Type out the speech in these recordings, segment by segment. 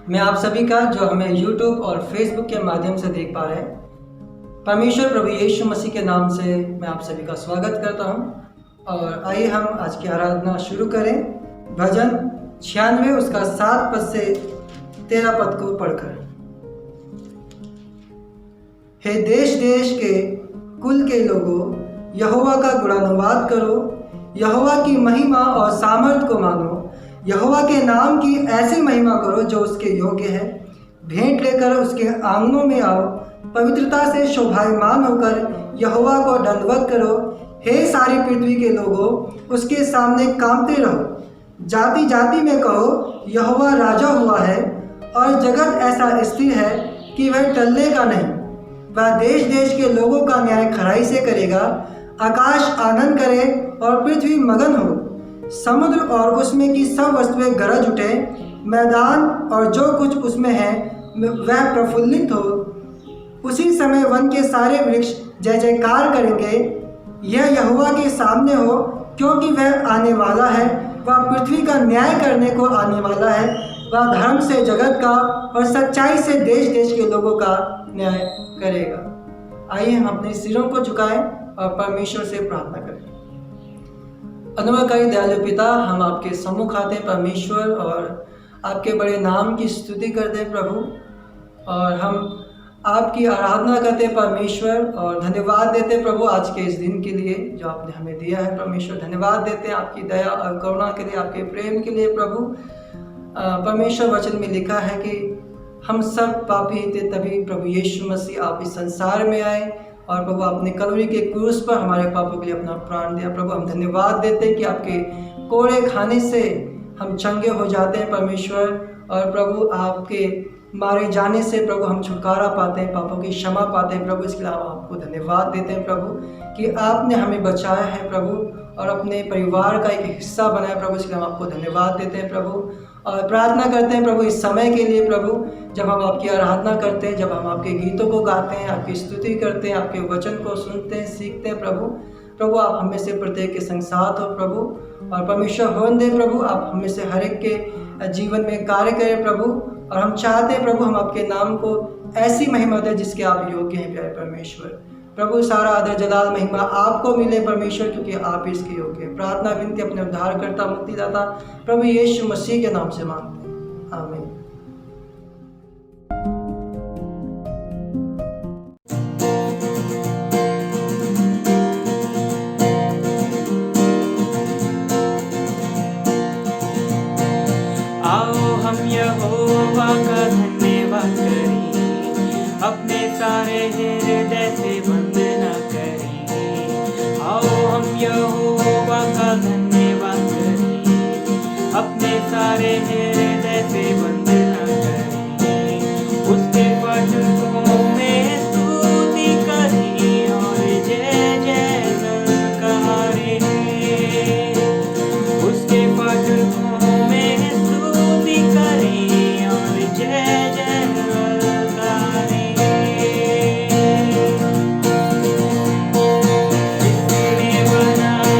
मैं आप सभी का जो हमें YouTube और Facebook के माध्यम से देख पा रहे हैं, परमेश्वर प्रभु यीशु मसीह के नाम से मैं आप सभी का स्वागत करता हूं। और आइए हम आज की आराधना शुरू करें। भजन 96 उसका 7 पद से 13 पद को पढ़कर। हे देश देश के कुल के लोगों, यहोवा का गुणानुवाद करो, यहोवा की महिमा और सामर्थ को मानो, यहोवा के नाम की ऐसी महिमा करो जो उसके योग्य है। भेंट लेकर उसके आंगनों में आओ, पवित्रता से शोभायमान होकर यहोवा को दंडवत करो। हे सारी पृथ्वी के लोगों, उसके सामने कांपते रहो। जाति जाति में कहो, यहोवा राजा हुआ है, और जगत ऐसा स्थिर है कि वह टलने का नहीं। वह देश देश के लोगों का न्याय खराई से करेगा। आकाश आनंद करे और पृथ्वी मगन हो। समुद्र और उसमें की सब वस्तुएं गरज उठे। मैदान और जो कुछ उसमें है वह प्रफुल्लित हो। उसी समय वन के सारे वृक्ष जय जयकार करेंगे। यह यहोवा के सामने हो, क्योंकि वह आने वाला है। वह पृथ्वी का न्याय करने को आने वाला है। वह धर्म से जगत का और सच्चाई से देश देश के लोगों का न्याय करेगा। आइए हम अपने सिरों को झुकाएं और परमेश्वर से प्रार्थना करें। अनुग्रहकारी दयालु पिता, हम आपके सम्मुख आते परमेश्वर और आपके बड़े नाम की स्तुति करते हैं प्रभु, और हम आपकी आराधना करते परमेश्वर और धन्यवाद देते प्रभु आज के इस दिन के लिए जो आपने हमें दिया है। परमेश्वर धन्यवाद देते हैं आपकी दया और करुणा के लिए, आपके प्रेम के लिए प्रभु। परमेश्वर वचन में लिखा है कि हम सब पापी थे, तभी प्रभु यीशु मसीह आप इस संसार में आए और प्रभु आपने कलवरी के क्रूस पर हमारे पापों के लिए अपना प्राण दिया। प्रभु हम धन्यवाद देते हैं कि आपके कोड़े खाने से हम चंगे हो जाते हैं परमेश्वर, और प्रभु आपके मारे जाने से प्रभु हम छुटकारा पाते हैं, पापों की क्षमा पाते हैं प्रभु। इसके अलावा आपको धन्यवाद देते हैं प्रभु कि आपने हमें बचाया है प्रभु और अपने परिवार का एक हिस्सा बनाया प्रभु। इसके लिए हम आपको धन्यवाद देते हैं प्रभु और प्रार्थना करते हैं प्रभु इस समय के लिए प्रभु, जब हम आपकी आराधना करते हैं, जब हम आपके गीतों को गाते हैं, आपकी स्तुति करते हैं, आपके वचन को सुनते हैं, सीखते हैं प्रभु। प्रभु आप हमें से प्रत्येक के संग साथ हो प्रभु, और परमेश्वर होने दे प्रभु, आप हमें से हर एक के जीवन में कार्य करें प्रभु। और हम चाहते हैं प्रभु हम आपके नाम को ऐसी महिमा दें जिसके आप योग्य हैं प्यारे परमेश्वर। प्रभु सारा आदर जलाल महिमा आपको मिले परमेश्वर, क्योंकि आप इसके योग्य हैं। प्रार्थना विनती अपने उद्धारकर्ता मुक्तिदाता प्रभु यीशु मसीह के नाम से मांगते हैं, आमीन। आओ हम यहोवा का धन्यवाद करें, अपने सारे हृदय से वंदना करें। आओ हम यहोवा का धन्यवाद करें, अपने सारे हृदय से वंदना करें। उसके फजलों में स्तुति करें और जय जय ललकारें। उसके फजलों में स्तुति करें और जय जय ललकारें। जिसने बनाया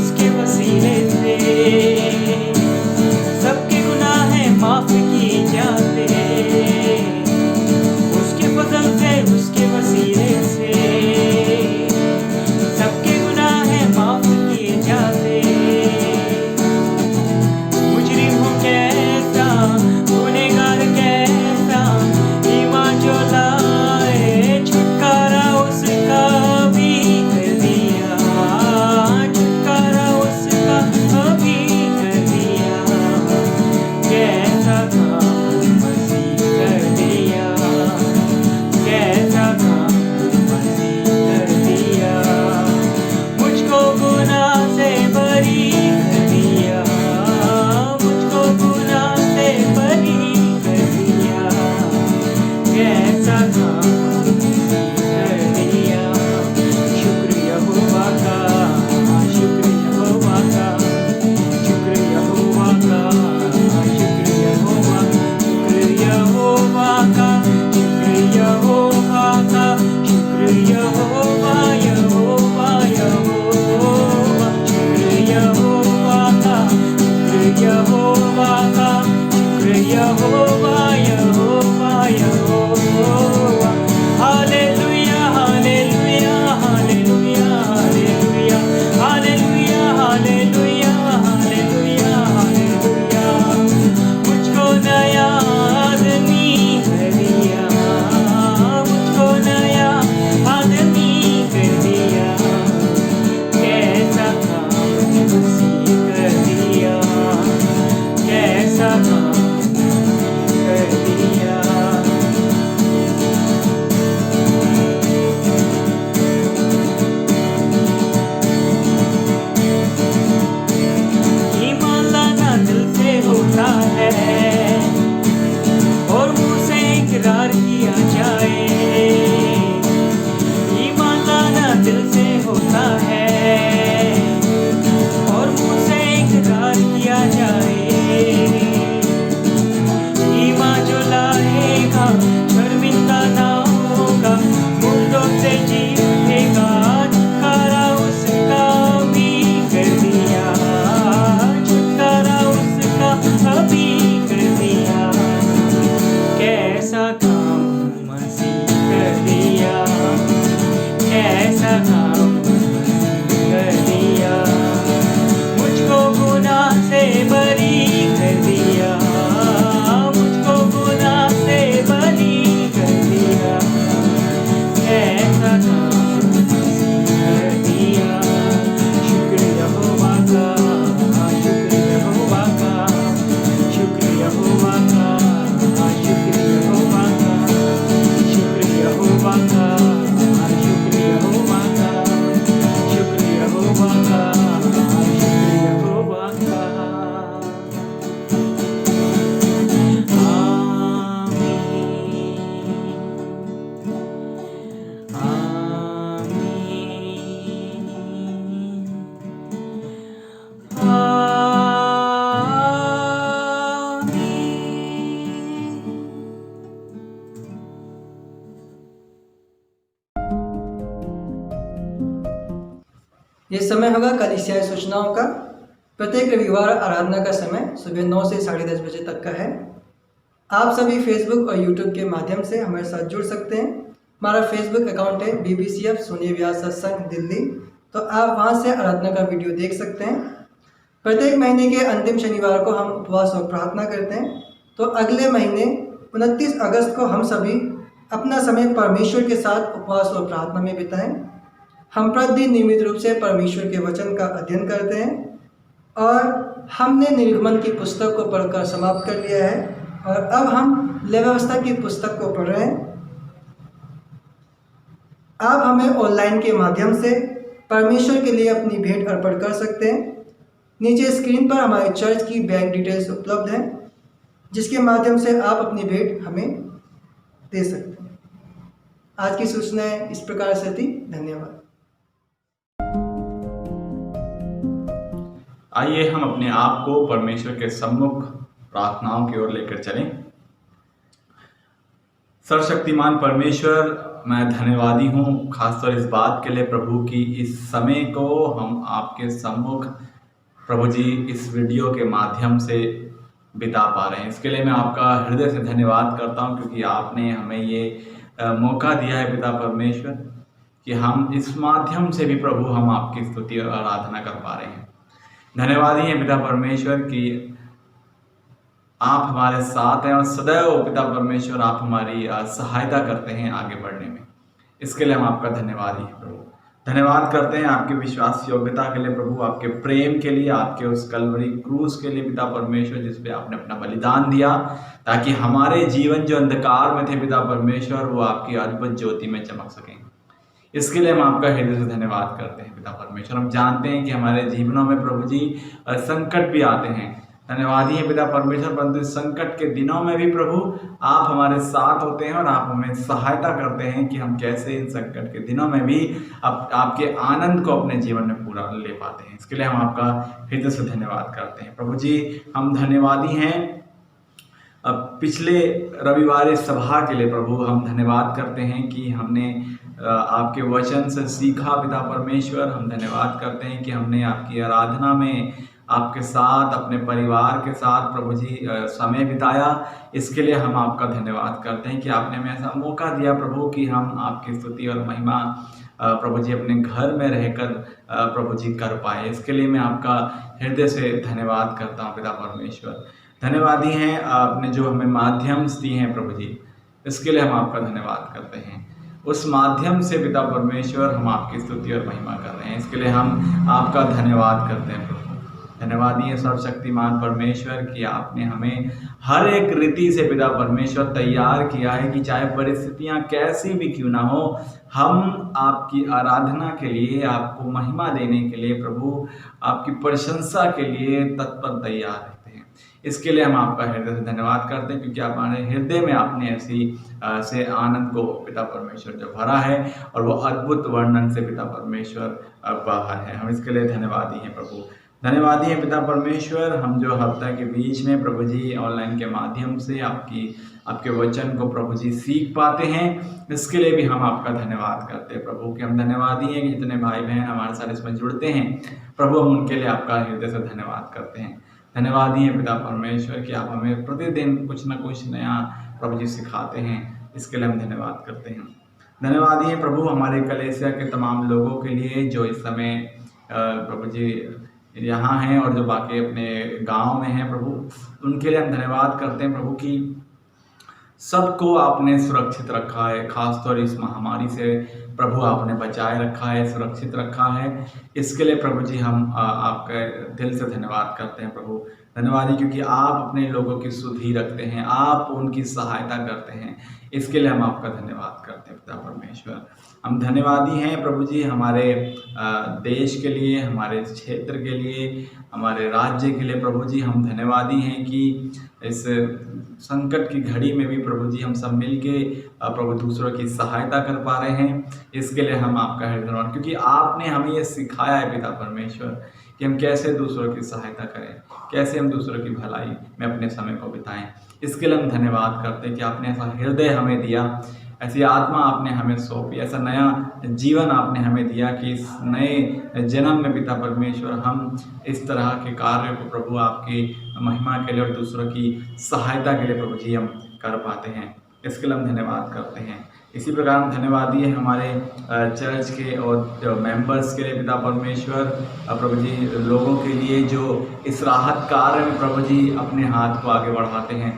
उसके स्वीकार किया जाए। ईमान जो लाएगा शर्मिंदा ना होगा, मुर्दों से जीतेगा, छुटकारा उसका भी कर दिया, छुटकारा उसका अभी कर दिया। कैसा काम मसीह कर दिया, कैसा काम कर दिया, मुझको गुनाह से बरी कर दिया, मुझको गुनाह से बरी कर दिया। कैसा काम कर दिया। शुक्र यहोवा का, शुक्र यहोवा का, शुक्र यहोवा का, शुक्र यहोवा का, शुक्र यहोवा का, शुक्र यहोवा का, शुक्र यहोवा का, शुक्र यहोवा का। ये समय होगा कलीसियाई सूचनाओं का। प्रत्येक रविवार आराधना का समय सुबह 9 से 10:30 बजे तक का है। आप सभी फेसबुक और यूट्यूब के माध्यम से हमारे साथ जुड़ सकते हैं। हमारा फेसबुक अकाउंट है BBCF सोनी व्यास सत्संग दिल्ली, तो आप वहां से आराधना का वीडियो देख सकते हैं। प्रत्येक महीने के अंतिम शनिवार को हम उपवास और प्रार्थना करते हैं। तो अगले महीने 29 अगस्त को हम सभी अपना समय परमेश्वर के साथ उपवास और प्रार्थना में बिताएं। हम प्रतिदिन नियमित रूप से परमेश्वर के वचन का अध्ययन करते हैं और हमने निर्गमन की पुस्तक को पढ़कर समाप्त कर लिया है और अब हम लेवी व्यवस्था की पुस्तक को पढ़ रहे हैं। आप हमें ऑनलाइन के माध्यम से परमेश्वर के लिए अपनी भेंट अर्पण कर सकते हैं। नीचे स्क्रीन पर हमारे चर्च की बैंक डिटेल्स उपलब्ध हैं, जिसके माध्यम से आप अपनी भेंट हमें दे सकते हैं। आज की सूचनाएं इस प्रकार से थी। धन्यवाद। आइए हम अपने आप को परमेश्वर के सम्मुख प्रार्थनाओं की ओर लेकर चलें। सर्वशक्तिमान परमेश्वर, मैं धन्यवादी हूँ खासतौर इस बात के लिए प्रभु की इस समय को हम आपके सम्मुख प्रभु जी इस वीडियो के माध्यम से बिता पा रहे हैं। इसके लिए मैं आपका हृदय से धन्यवाद करता हूँ, क्योंकि आपने हमें ये मौका दिया है पिता परमेश्वर कि हम इस माध्यम से भी प्रभु हम आपकी स्तुति और आराधना कर पा रहे हैं। धन्यवाद ही है पिता परमेश्वर कि आप हमारे साथ हैं और सदैव पिता परमेश्वर आप हमारी सहायता करते हैं आगे बढ़ने में। इसके लिए हम आपका धन्यवाद ही है प्रभु। धन्यवाद करते हैं आपके विश्वास योग्यता के लिए प्रभु, आपके प्रेम के लिए, आपके उस कलवरी क्रूस के लिए पिता परमेश्वर, जिस पे आपने अपना बलिदान दिया ताकि हमारे जीवन जो अंधकार में थे पिता परमेश्वर वो आपकी अद्भुत ज्योति में चमक सकें। इसके लिए हम आपका हृदय से धन्यवाद करते हैं पिता परमेश्वर। हम जानते हैं कि हमारे जीवनों में प्रभु जी संकट भी आते हैं। धन्यवाद ही है पिता परमेश्वर, परंतु इस संकट के दिनों में भी प्रभु आप हमारे साथ होते हैं और आप हमें सहायता करते हैं कि हम कैसे इन संकट के दिनों में भी आपके आनंद को अपने जीवन में पूरा ले पाते हैं। इसके लिए हम आपका हृदय से धन्यवाद करते हैं प्रभु जी। हम धन्यवादी हैं पिछले रविवार सभा के लिए प्रभु। हम धन्यवाद करते हैं कि हमने आपके वचन से सीखा पिता परमेश्वर। हम धन्यवाद करते हैं कि हमने आपकी आराधना में आपके साथ अपने परिवार के साथ प्रभु जी समय बिताया। इसके लिए हम आपका धन्यवाद करते हैं कि आपने हमें ऐसा मौका दिया प्रभु कि हम आपकी स्तुति और महिमा प्रभु जी अपने घर में रहकर प्रभु जी कर पाए। इसके लिए मैं आपका हृदय से धन्यवाद करता हूँ पिता परमेश्वर। धन्यवादी हैं आपने जो हमें माध्यम दिए हैं प्रभु जी, इसके लिए हम आपका धन्यवाद करते हैं। उस माध्यम से पिता परमेश्वर हम आपकी स्तुति और महिमा कर रहे हैं। इसके लिए हम आपका धन्यवाद करते हैं प्रभु। धन्यवादी है सर्वशक्तिमान परमेश्वर कि आपने हमें हर एक रीति से पिता परमेश्वर तैयार किया है कि चाहे परिस्थितियां कैसी भी क्यों ना हो, हम आपकी आराधना के लिए, आपको महिमा देने के लिए प्रभु, आपकी प्रशंसा के लिए तत्पर तैयार रहते हैं। इसके लिए हम आपका हृदय से धन्यवाद करते हैं, क्योंकि हमारे हृदय में आपने ऐसी से आनंद को पिता परमेश्वर जो भरा है और वो अद्भुत वर्णन से पिता परमेश्वर बाहर है। हम इसके लिए धन्यवादी हैं प्रभु। धन्यवादी है पिता परमेश्वर, हम जो हफ्ता के बीच में प्रभु जी ऑनलाइन के माध्यम से आपके वचन को प्रभु जी सीख पाते हैं, इसके लिए भी हम आपका धन्यवाद करते हैं प्रभु। कि हम धन्यवादी हैं कि जितने भाई बहन हमारे साथ इसमें जुड़ते हैं प्रभु, हम उनके लिए आपका हृदय से धन्यवाद करते हैं। धन्यवादी है पिता परमेश्वर कि आप हमें प्रतिदिन कुछ न कुछ नया प्रभु जी सिखाते हैं, इसके लिए हम धन्यवाद करते हैं। धन्यवादी है प्रभु हमारे कलीसिया के तमाम लोगों के लिए जो इस समय प्रभु जी यहाँ हैं और जो बाकी अपने गांव में हैं प्रभु, उनके लिए हम धन्यवाद करते हैं प्रभु कि सबको आपने सुरक्षित रखा है। खासतौर इस महामारी से प्रभु आपने बचाए रखा है, सुरक्षित रखा है, इसके लिए प्रभु जी हम आपके दिल से धन्यवाद करते हैं प्रभु। धन्यवाद क्योंकि आप अपने लोगों की सुधि रखते हैं, आप उनकी सहायता करते हैं, इसके लिए हम आपका धन्यवाद करते हैं पिता परमेश्वर। हम धन्यवादी हैं प्रभु जी हमारे देश के लिए, हमारे क्षेत्र के लिए, हमारे राज्य के लिए प्रभु जी। हम धन्यवादी हैं कि इस संकट की घड़ी में भी प्रभु जी हम सब मिलके प्रभु दूसरों की सहायता कर पा रहे हैं, इसके लिए हम आपका धन्यवाद, क्योंकि आपने हमें ये सिखाया है पिता परमेश्वर कि हम कैसे दूसरों की सहायता करें, कैसे हम दूसरों की भलाई में अपने समय को बिताएं। इसके लिए हम धन्यवाद करते हैं कि आपने ऐसा हृदय हमें दिया, ऐसी आत्मा आपने हमें सौंपी, ऐसा नया जीवन आपने हमें दिया कि इस नए जन्म में पिता परमेश्वर हम इस तरह के कार्य को प्रभु आपकी महिमा के लिए और दूसरों की सहायता के लिए प्रभु जी हम कर पाते हैं, इसके लिए हम धन्यवाद करते हैं। इसी प्रकार हम धन्यवादी है हमारे चर्च के और जो मेंबर्स के लिए पिता परमेश्वर, प्रभु जी लोगों के लिए जो इस राहत कार्य में प्रभु जी अपने हाथ को आगे बढ़ाते हैं।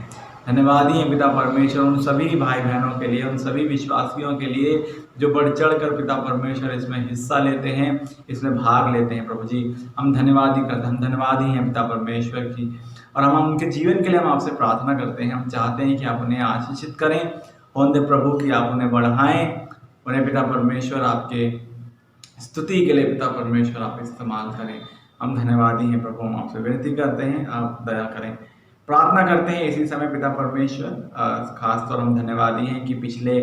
धन्यवादी हैं पिता परमेश्वर उन सभी भाई बहनों के लिए, उन सभी विश्वासियों के लिए जो बढ़ चढ़ कर पिता परमेश्वर इसमें हिस्सा लेते हैं, इसमें भाग लेते हैं प्रभु जी। हम धन्यवादी हैं पिता परमेश्वर की, और हम उनके जीवन के लिए हम आपसे प्रार्थना करते हैं। हम चाहते हैं कि आप उन्हें आशीषित करें, होंदे प्रभु कि आप उन्हें बढ़ाएं, उन्हें पिता परमेश्वर आपके स्तुति के लिए पिता परमेश्वर आप इस्तेमाल करें। हम धन्यवादी हैं प्रभु, हम आपसे विनती करते हैं आप दया करें। प्रार्थना करते हैं इसी समय पिता परमेश्वर, खासतौर हम धन्यवादी हैं कि पिछले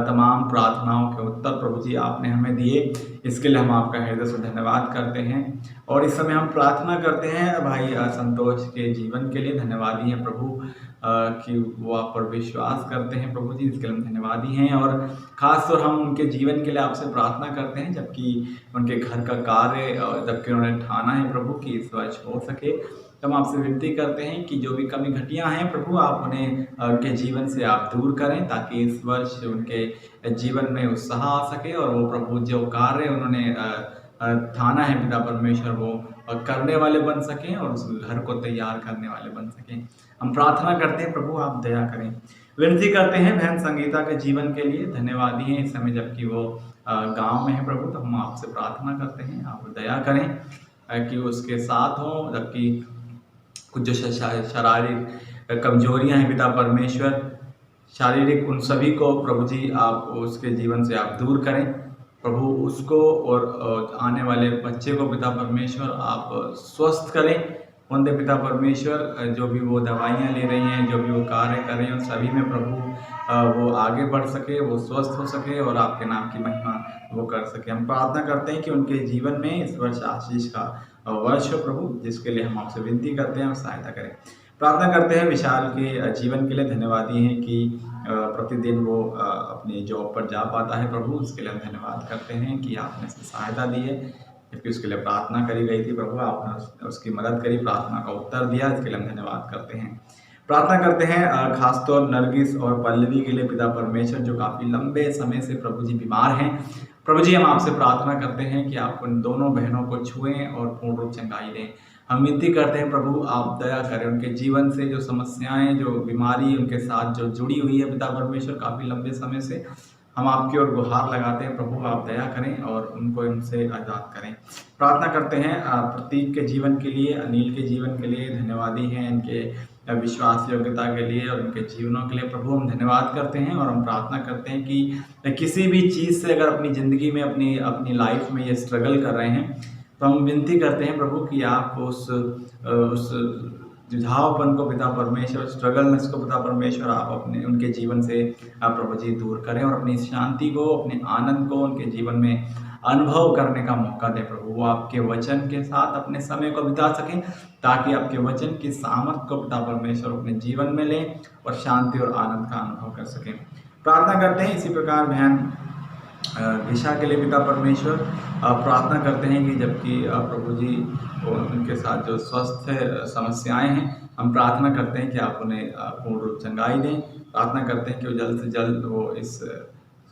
तमाम प्रार्थनाओं के उत्तर प्रभु जी आपने हमें दिए, इसके लिए हम आपका हृदय से धन्यवाद करते हैं। और इस समय हम प्रार्थना करते हैं भाई संतोष के जीवन के लिए। धन्यवादी हैं प्रभु कि वो आप पर विश्वास करते हैं प्रभु जी, इसके लिए हम धन्यवादी हैं। और ख़ासतौर हम उनके जीवन के लिए आपसे प्रार्थना करते हैं, जबकि उनके घर का कार्य जबकि उन्होंने ठाना है प्रभु कि इस वर्ष हो सके, तो हम आपसे विनती करते हैं कि जो भी कमी घटियाँ हैं प्रभु आप उन्हें उनके जीवन से आप दूर करें, ताकि इस वर्ष उनके जीवन में उत्साह आ सके और वो प्रभु जो कार्य उन्होंने ठाना है पिता परमेश्वर वो करने वाले बन सकें और उस घर को तैयार करने वाले बन सकें। हम प्रार्थना करते हैं प्रभु आप दया करें। विनती करते हैं बहन संगीता के जीवन के लिए। धन्यवादी हैं इस समय जबकि वो गांव में है प्रभु, तो हम आपसे प्रार्थना करते हैं आप दया करें कि उसके साथ हों, जबकि कुछ जो शारीरिक कमजोरियां हैं पिता परमेश्वर, शारीरिक उन सभी को प्रभु जी आप उसके जीवन से आप दूर करें प्रभु, उसको और आने वाले बच्चे को पिता परमेश्वर आप स्वस्थ करें। वंदे पिता परमेश्वर जो भी वो दवाइयाँ ले रही हैं, जो भी वो कार्य कर रहे हैं, उन सभी में प्रभु वो आगे बढ़ सके, वो स्वस्थ हो सके और आपके नाम की महिमा वो कर सके। हम प्रार्थना करते हैं कि उनके जीवन में इस वर्ष आशीष का वर्ष हो प्रभु, जिसके लिए हम आपसे विनती करते हैं और सहायता करें। प्रार्थना करते हैं विशाल के जीवन के लिए। धन्यवादी हैं कि प्रतिदिन वो अपनी जॉब पर जा पाता है प्रभु, उसके लिए हम धन्यवाद करते हैं कि आपने इसकी सहायता दी है, जबकि उसके लिए प्रार्थना करी गई थी प्रभु, आपने उसकी मदद करी, प्रार्थना का उत्तर दिया, इसके लिए हम धन्यवाद करते हैं। प्रार्थना करते हैं खासतौर नरगिस और पल्लवी के लिए पिता परमेश्वर, जो काफ़ी लंबे समय से प्रभु जी बीमार हैं। प्रभु जी हम आपसे प्रार्थना करते हैं कि आप उन दोनों बहनों को छुएं और पूर्ण रूप चंगाई दें। हम विनती करते हैं प्रभु आप दया करें, उनके जीवन से जो समस्याएं, जो बीमारी उनके साथ जो जुड़ी हुई है पिता परमेश्वर काफ़ी लंबे समय से, हम आपकी ओर गुहार लगाते हैं प्रभु आप दया करें और उनको इनसे आज़ाद करें। प्रार्थना करते हैं प्रतीक के जीवन के लिए, अनिल के जीवन के लिए। धन्यवादी हैं इनके विश्वास योग्यता के लिए और उनके जीवनों के लिए प्रभु हम धन्यवाद करते हैं। और हम प्रार्थना करते हैं कि किसी भी चीज़ से अगर अपनी ज़िंदगी में अपनी लाइफ में ये स्ट्रगल कर रहे हैं, तो हम विनती करते हैं प्रभु कि आप उस जुझावपन को पिता परमेश्वर, स्ट्रगलनेस को पिता परमेश्वर आप उनके जीवन से प्रभु जी दूर करें और अपनी शांति को, अपने आनंद को उनके जीवन में अनुभव करने का मौका दें प्रभु। वो आपके वचन के साथ अपने समय को बिता सकें, ताकि आपके वचन की सामर्थ को पिता परमेश्वर अपने जीवन में लें और शांति और आनंद का अनुभव कर सकें। प्रार्थना करते हैं इसी प्रकार बहन दिशा के लिए पिता परमेश्वर प्रार्थना करते हैं कि जबकि प्रभु जी उनके साथ जो स्वास्थ्य समस्याएं हैं, हम प्रार्थना करते हैं कि आप उन्हें पूर्ण रूप चंगाई दें। प्रार्थना करते हैं कि वो जल्द से जल्द वो इस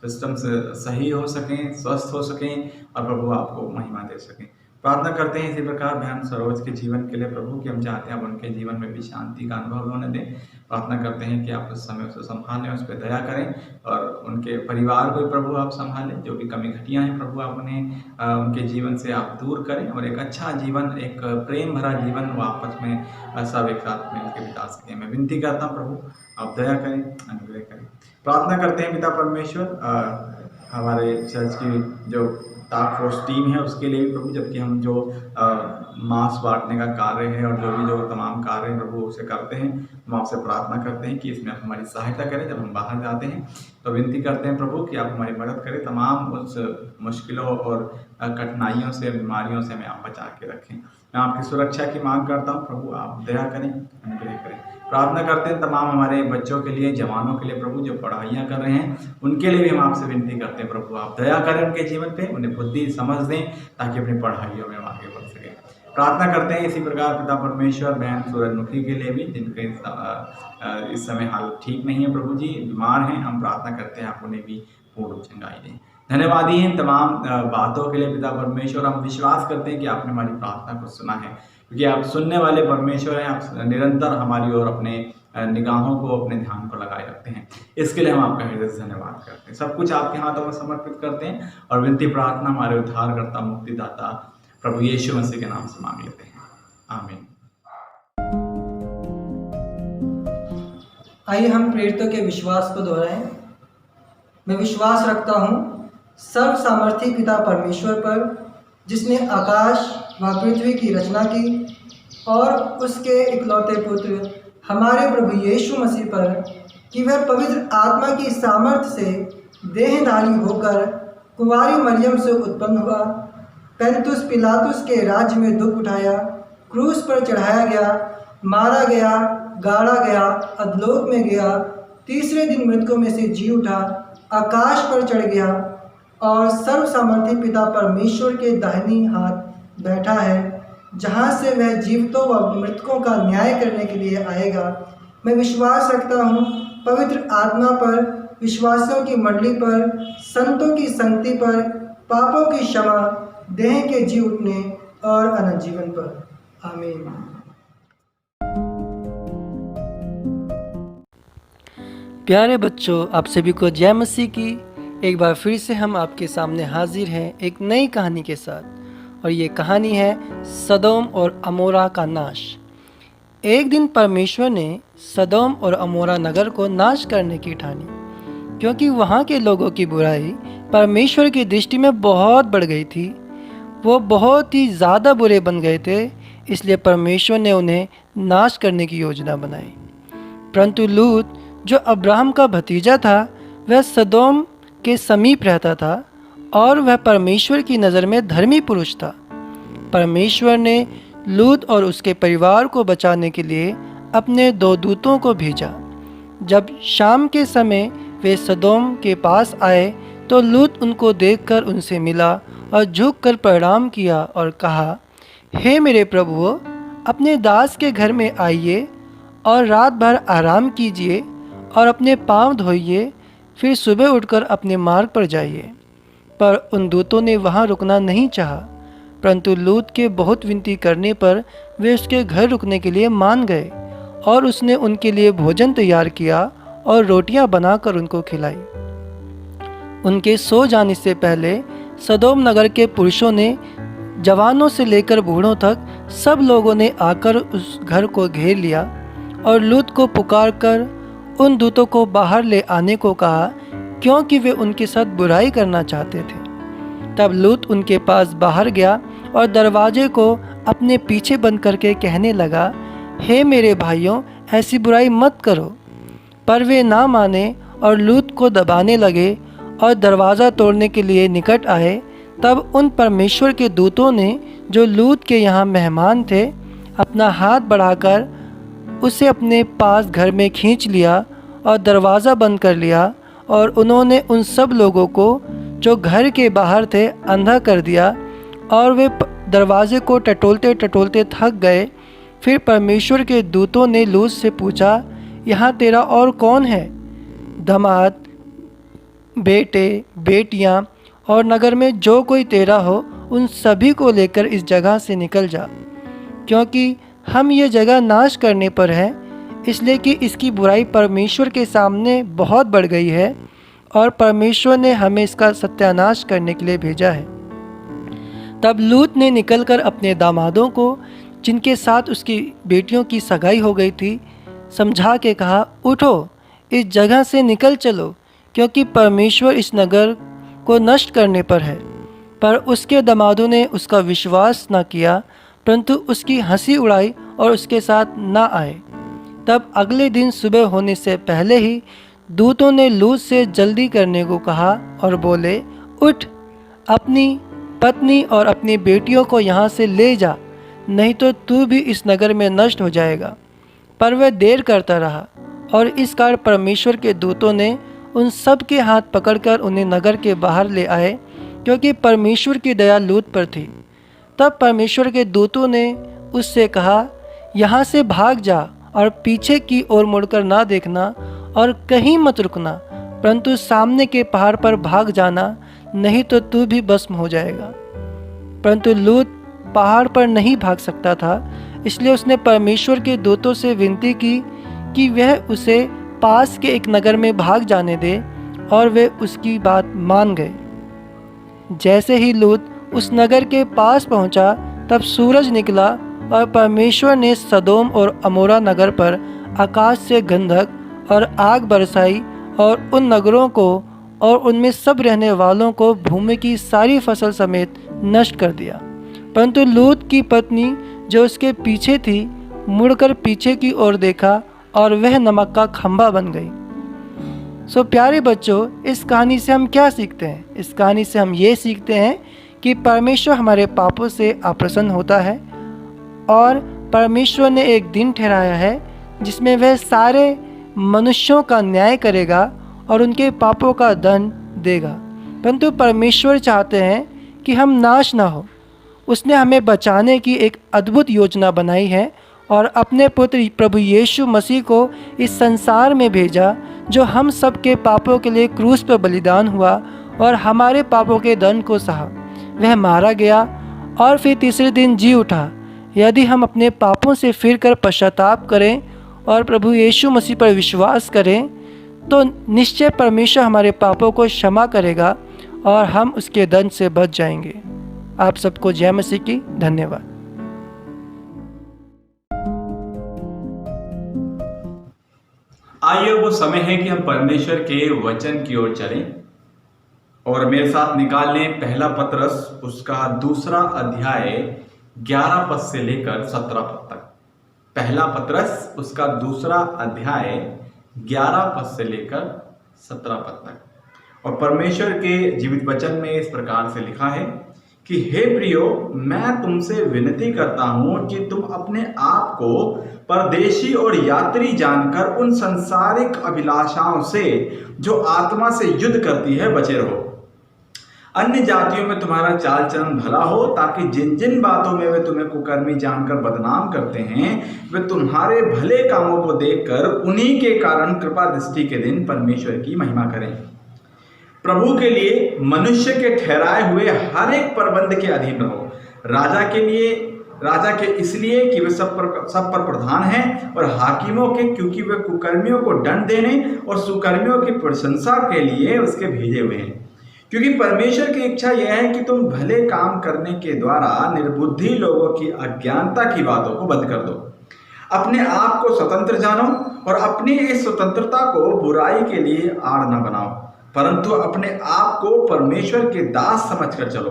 सिस्टम से सही हो सकें, स्वस्थ हो सकें और प्रभु आपको महिमा दे सकें। प्रार्थना करते हैं इसी प्रकार बहन सरोज के जीवन के लिए प्रभु, कि हम चाहते हैं आप उनके जीवन में भी शांति का अनुभव होने दें। प्रार्थना करते हैं कि आप उस समय उसे संभालें, उस पर दया करें और उनके परिवार को प्रभु आप संभालें। जो भी कमी घटियाँ हैं प्रभु आप उन्हें उनके जीवन से आप दूर करें और एक अच्छा जीवन, एक प्रेम भरा जीवन वो आपस में सब एक साथ मिलकर बिता सकें। मैं विनती करता हूँ प्रभु आप दया करें, अनुग्रह करें। प्रार्थना करते हैं पिता परमेश्वर हमारे चर्च की जो टास्क फोर्स टीम है उसके लिए भी प्रभु, जबकि हम जो मांस बांटने का कार्य है और जो तमाम कार्य हैं प्रभु उसे करते हैं, हम आपसे प्रार्थना करते हैं कि इसमें आप हमारी सहायता करें। जब हम बाहर जाते हैं तो विनती करते हैं प्रभु कि आप हमारी मदद करें, तमाम उस मुश्किलों और कठिनाइयों से, बीमारियों से हमें आप बचा के रखें। मैं आपकी सुरक्षा की मांग करता हूँ प्रभु, आप दया करें, अनुग्रह करें। प्रार्थना करते हैं तमाम हमारे बच्चों के लिए, जवानों के लिए प्रभु, जो पढ़ाइयाँ कर रहे हैं उनके लिए भी हम आपसे विनती करते हैं प्रभु, आप दया करें उनके जीवन पे, उन्हें बुद्धि समझ दें ताकि अपनी पढ़ाइयों में आगे बढ़ सकें। प्रार्थना करते हैं इसी प्रकार पिता परमेश्वर बहन सूरजमुखी के लिए भी, जिनके इस समय हालत ठीक नहीं है प्रभु जी, बीमार हैं। हम प्रार्थना करते हैं आप उन्हें भी पूर्ण चंगाई दें। धन्यवादी हैं तमाम बातों के लिए पिता परमेश्वर। हम विश्वास करते हैं कि आपने हमारी प्रार्थना को सुना है, क्योंकि आप सुनने वाले परमेश्वर हैं। आप निरंतर हमारी ओर अपने निगाहों को, अपने ध्यान को लगाए रखते हैं। इसके लिए हम आपका हृदय से धन्यवाद करते हैं। सब कुछ आपके हाथों में समर्पित करते हैं और विनती प्रार्थना हमारे उद्धारकर्ता मुक्तिदाता प्रभु यीशु मसीह के नाम से मांग लेते हैं, आमीन। आइए हम प्रेरितों के विश्वास को दोहराएं। मैं विश्वास रखता हूँ सर्व सामर्थी पिता परमेश्वर पर, जिसने आकाश व पृथ्वी की रचना की, और उसके इकलौते पुत्र हमारे प्रभु यीशु मसीह पर, कि वह पवित्र आत्मा की सामर्थ्य से देहधारी होकर कुंवारी मरियम से उत्पन्न हुआ, पेंतुस पिलातुस के राज्य में दुख उठाया, क्रूस पर चढ़ाया गया, मारा गया, गाड़ा गया, अधलोक में गया, तीसरे दिन मृतकों में से जी उठा, आकाश पर चढ़ गया और सर्व सामर्थी पिता परमेश्वर के दाहिनी हाथ बैठा है, जहाँ से वह जीवितों व मृतकों का न्याय करने के लिए आएगा। मैं विश्वास रखता हूँ पवित्र आत्मा पर, विश्वासियों की मंडली पर, संतों की संगति पर, पापों की क्षमा, देह के जी उठने और अनंत जीवन पर। आमीन। प्यारे बच्चों, आप सभी को जय मसीह की। एक बार फिर से हम आपके सामने हाजिर हैं एक नई कहानी के साथ, और ये कहानी है सदोम और अमोरा का नाश। एक दिन परमेश्वर ने सदोम और अमोरा नगर को नाश करने की ठानी, क्योंकि वहाँ के लोगों की बुराई परमेश्वर की दृष्टि में बहुत बढ़ गई थी। वो बहुत ही ज़्यादा बुरे बन गए थे, इसलिए परमेश्वर ने उन्हें नाश करने की योजना बनाई। परंतु लूत, जो अब्राहम का भतीजा था, वह सदोम के समीप रहता था और वह परमेश्वर की नज़र में धर्मी पुरुष था। परमेश्वर ने लूत और उसके परिवार को बचाने के लिए अपने 2 दूतों को भेजा। जब शाम के समय वे सदोम के पास आए तो लूत उनको देखकर उनसे मिला और झुककर प्रणाम किया और कहा, हे मेरे प्रभुओं, अपने दास के घर में आइए और रात भर आराम कीजिए और अपने पाँव धोइए, फिर सुबह उठकर अपने मार्ग पर जाइए। पर उन दूतों ने वहाँ रुकना नहीं चाहा, परंतु लूत के बहुत विनती करने पर वे उसके घर रुकने के लिए मान गए और उसने उनके लिए भोजन तैयार किया और रोटियां बनाकर उनको खिलाई। उनके सो जाने से पहले सदोम नगर के पुरुषों ने, जवानों से लेकर बूढ़ों तक, सब लोगों ने आकर उस घर को घेर लिया और लूत को पुकारकर उन दूतों को बाहर ले आने को कहा, क्योंकि वे उनके साथ बुराई करना चाहते थे। तब लूत उनके पास बाहर गया और दरवाजे को अपने पीछे बंद करके कहने लगा, हे मेरे भाइयों, ऐसी बुराई मत करो। पर वे ना माने और लूत को दबाने लगे और दरवाज़ा तोड़ने के लिए निकट आए। तब उन परमेश्वर के दूतों ने जो लूत के यहाँ मेहमान थे अपना हाथ बढ़ाकर उसे अपने पास घर में खींच लिया और दरवाज़ा बंद कर लिया, और उन्होंने उन सब लोगों को जो घर के बाहर थे अंधा कर दिया, और वे दरवाजे को टटोलते टटोलते थक गए। फिर परमेश्वर के दूतों ने लूत से पूछा, यहाँ तेरा और कौन है? दामाद, बेटे, बेटियाँ और नगर में जो कोई तेरा हो, उन सभी को लेकर इस जगह से निकल जा, क्योंकि हम ये जगह नाश करने पर है, इसलिए कि इसकी बुराई परमेश्वर के सामने बहुत बढ़ गई है, और परमेश्वर ने हमें इसका सत्यानाश करने के लिए भेजा है। तब लूत ने निकलकर अपने दामादों को, जिनके साथ उसकी बेटियों की सगाई हो गई थी, समझा के कहा, उठो, इस जगह से निकल चलो, क्योंकि परमेश्वर इस नगर को नष्ट करने पर है। पर उसके दामादों ने उसका विश्वास न किया, परंतु उसकी हंसी उड़ाई और उसके साथ न आए। तब अगले दिन सुबह होने से पहले ही दूतों ने लूत से जल्दी करने को कहा और बोले, उठ, अपनी पत्नी और अपनी बेटियों को यहाँ से ले जा, नहीं तो तू भी इस नगर में नष्ट हो जाएगा। पर वह देर करता रहा, और इस कारण परमेश्वर के दूतों ने उन सब के हाथ पकड़कर उन्हें नगर के बाहर ले आए, क्योंकि परमेश्वर की दया लूत पर थी। तब परमेश्वर के दूतों ने उससे कहा, यहाँ से भाग जा और पीछे की ओर मुड़कर ना देखना और कहीं मत रुकना, परंतु सामने के पहाड़ पर भाग जाना, नहीं तो तू भी भस्म हो जाएगा। परंतु लूत पहाड़ पर नहीं भाग सकता था, इसलिए उसने परमेश्वर के दूतों से विनती की कि वह उसे पास के एक नगर में भाग जाने दे, और वे उसकी बात मान गए। जैसे ही लूत उस नगर के पास पहुंचा, तब सूरज निकला, और परमेश्वर ने सदोम और अमोरा नगर पर आकाश से गंधक और आग बरसाई, और उन नगरों को और उनमें सब रहने वालों को भूमि की सारी फसल समेत नष्ट कर दिया। परंतु लूत की पत्नी जो उसके पीछे थी, मुड़कर पीछे की ओर देखा, और वह नमक का खंभा बन गई। प्यारे बच्चों, इस कहानी से हम क्या सीखते हैं? इस कहानी से हम ये सीखते हैं कि परमेश्वर हमारे पापों से अप्रसन्न होता है, और परमेश्वर ने एक दिन ठहराया है जिसमें वह सारे मनुष्यों का न्याय करेगा और उनके पापों का दंड देगा। परंतु परमेश्वर चाहते हैं कि हम नाश ना हो। उसने हमें बचाने की एक अद्भुत योजना बनाई है, और अपने पुत्र प्रभु यीशु मसीह को इस संसार में भेजा, जो हम सब के पापों के लिए क्रूस पर बलिदान हुआ और हमारे पापों के दंड को सहा। वह मारा गया और फिर तीसरे दिन जी उठा। यदि हम अपने पापों से फिरकर पश्चाताप करें और प्रभु यीशु मसीह पर विश्वास करें, तो निश्चय परमेश्वर हमारे पापों को क्षमा करेगा और हम उसके दंड से बच जाएंगे। आप सबको जय मसीह की। धन्यवाद। आइए, वो समय है कि हम परमेश्वर के वचन की ओर चलें और मेरे साथ निकाल लें पहला पतरस उसका 2 अध्याय 11 पद से लेकर 17 पद तक। पहला पतरस उसका 2 अध्याय 11 पद से लेकर 17 पद तक। और परमेश्वर के जीवित वचन में इस प्रकार से लिखा है कि हे प्रियो, मैं तुमसे विनती करता हूं कि तुम अपने आप को परदेशी और यात्री जानकर उन संसारिक अभिलाषाओं से जो आत्मा से युद्ध करती है बचे रहो। अन्य जातियों में तुम्हारा चाल चलन भला हो, ताकि जिन जिन बातों में वे तुम्हें कुकर्मी जानकर बदनाम करते हैं, वे तुम्हारे भले कामों को देखकर उन्हीं के कारण कृपा दृष्टि के दिन परमेश्वर की महिमा करें। प्रभु के लिए मनुष्य के ठहराए हुए हर एक प्रबंध के अधीन रहो। राजा के इसलिए कि वे सब पर प्रधान हैं, और हाकिमों के क्योंकि वे कुकर्मियों को दंड देने और सुकर्मियों की प्रशंसा के लिए उसके भेजे हुए हैं। क्योंकि परमेश्वर की इच्छा यह है कि तुम भले काम करने के द्वारा निर्बुद्धि लोगों की अज्ञानता की बातों को बंद कर दो। अपने आप को स्वतंत्र जानो और अपनी इस स्वतंत्रता को बुराई के लिए आड़ न बनाओ, परंतु अपने आप को परमेश्वर के दास समझकर चलो।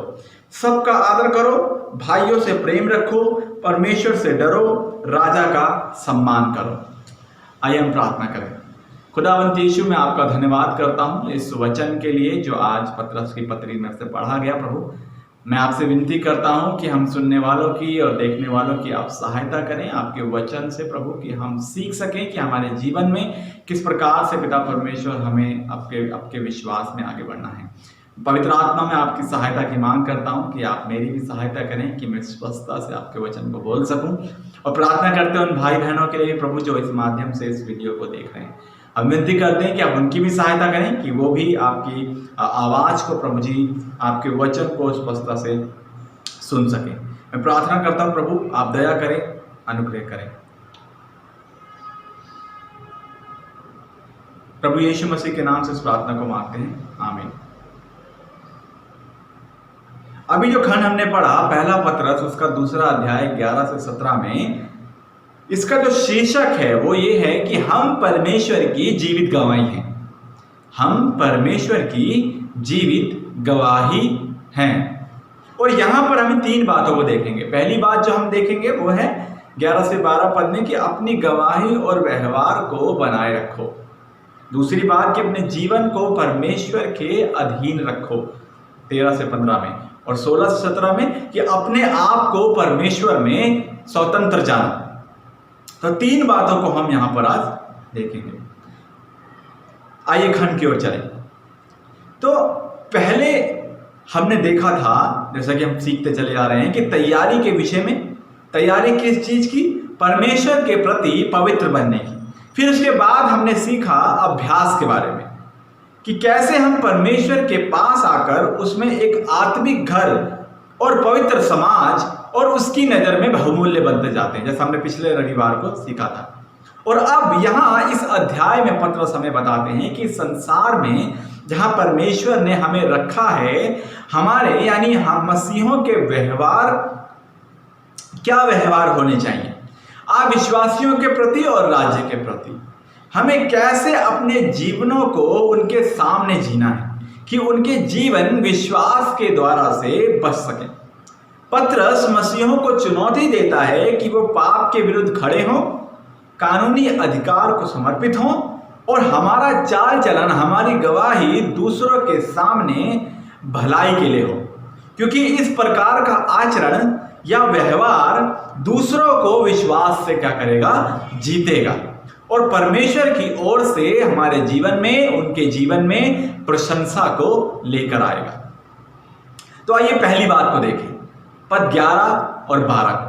सबका आदर करो, भाइयों से प्रेम रखो, परमेश्वर से डरो, राजा का सम्मान करो। आइए हम प्रार्थना करें। खुदावंत यीशु, मैं आपका धन्यवाद करता हूँ इस वचन के लिए जो आज पतरस की पत्री में से पढ़ा गया। प्रभु, मैं आपसे विनती करता हूं कि हम सुनने वालों की और देखने वालों की आप सहायता करें आपके वचन से प्रभु, कि हम सीख सकें कि हमारे जीवन में किस प्रकार से पिता परमेश्वर हमें आपके विश्वास में आगे बढ़ना है। पवित्र आत्मा में आपकी सहायता की मांग करता हूं कि आप मेरी भी सहायता करें कि मैं स्पष्टता से आपके वचन को बोल सकूं। और प्रार्थना करते हैं उन भाई बहनों के लिए प्रभु जो इस माध्यम से इस वीडियो को देख रहे हैं, हम विनती करते हैं कि आप उनकी भी सहायता करें कि वो भी आपकी आवाज़ को प्रभु जी, आपके वचन को स्पष्टता से सुन सकें। मैं प्रार्थना करता हूं प्रभु आप दया करें, अनुग्रह करें। प्रभु यीशु मसीह के नाम से इस प्रार्थना को मांगते हैं, आमीन। अभी जो खंड हमने पढ़ा पहला पत्रस उसका दूसरा अध्याय 11 से 17 में, इसका जो शीर्षक है वो ये है कि हम परमेश्वर की जीवित गवाही हैं। हम परमेश्वर की जीवित गवाही हैं। और यहां पर हम 3 बातों को देखेंगे। पहली बात जो हम देखेंगे वो है 11 से 12 पद में कि अपनी गवाही और व्यवहार को बनाए रखो। दूसरी बात कि अपने जीवन को परमेश्वर के अधीन रखो 13 से 15 में, और 16 से 17 में कि अपने आप को परमेश्वर में स्वतंत्र जानो। तो 3 बातों को हम यहां पर आज देखेंगे। आइए खंड की ओर चलें। तो पहले हमने देखा था, जैसा कि हम सीखते चले जा रहे हैं, कि तैयारी के विषय में। तैयारी किस चीज की? परमेश्वर के प्रति पवित्र बनने की। फिर उसके बाद हमने सीखा अभ्यास के बारे में कि कैसे हम परमेश्वर के पास आकर उसमें एक आत्मिक घर और पवित्र समाज और उसकी नजर में बहुमूल्य बनते जाते हैं, जैसा हमने पिछले रविवार को सीखा था। और अब यहाँ इस अध्याय में पत्रस हमें बताते हैं कि संसार में जहाँ परमेश्वर ने हमें रखा है, हमारे यानी हम मसीहों के व्यवहार, क्या व्यवहार होने चाहिए अविश्वासियों के प्रति और राज्य के प्रति। हमें कैसे अपने जीवनों को उनके सामने जीना है कि उनके जीवन विश्वास के द्वारा से बच सके। पत्रस मसीहों को चुनौती देता है कि वो पाप के विरुद्ध खड़े हों, कानूनी अधिकार को समर्पित हों और हमारा चाल चलन, हमारी गवाही दूसरों के सामने भलाई के लिए हो, क्योंकि इस प्रकार का आचरण या व्यवहार दूसरों को विश्वास से क्या करेगा? जीतेगा और परमेश्वर की ओर से हमारे जीवन में, उनके जीवन में प्रशंसा को लेकर आएगा। तो आइए पहली बात को देखें, पद 11 और 12।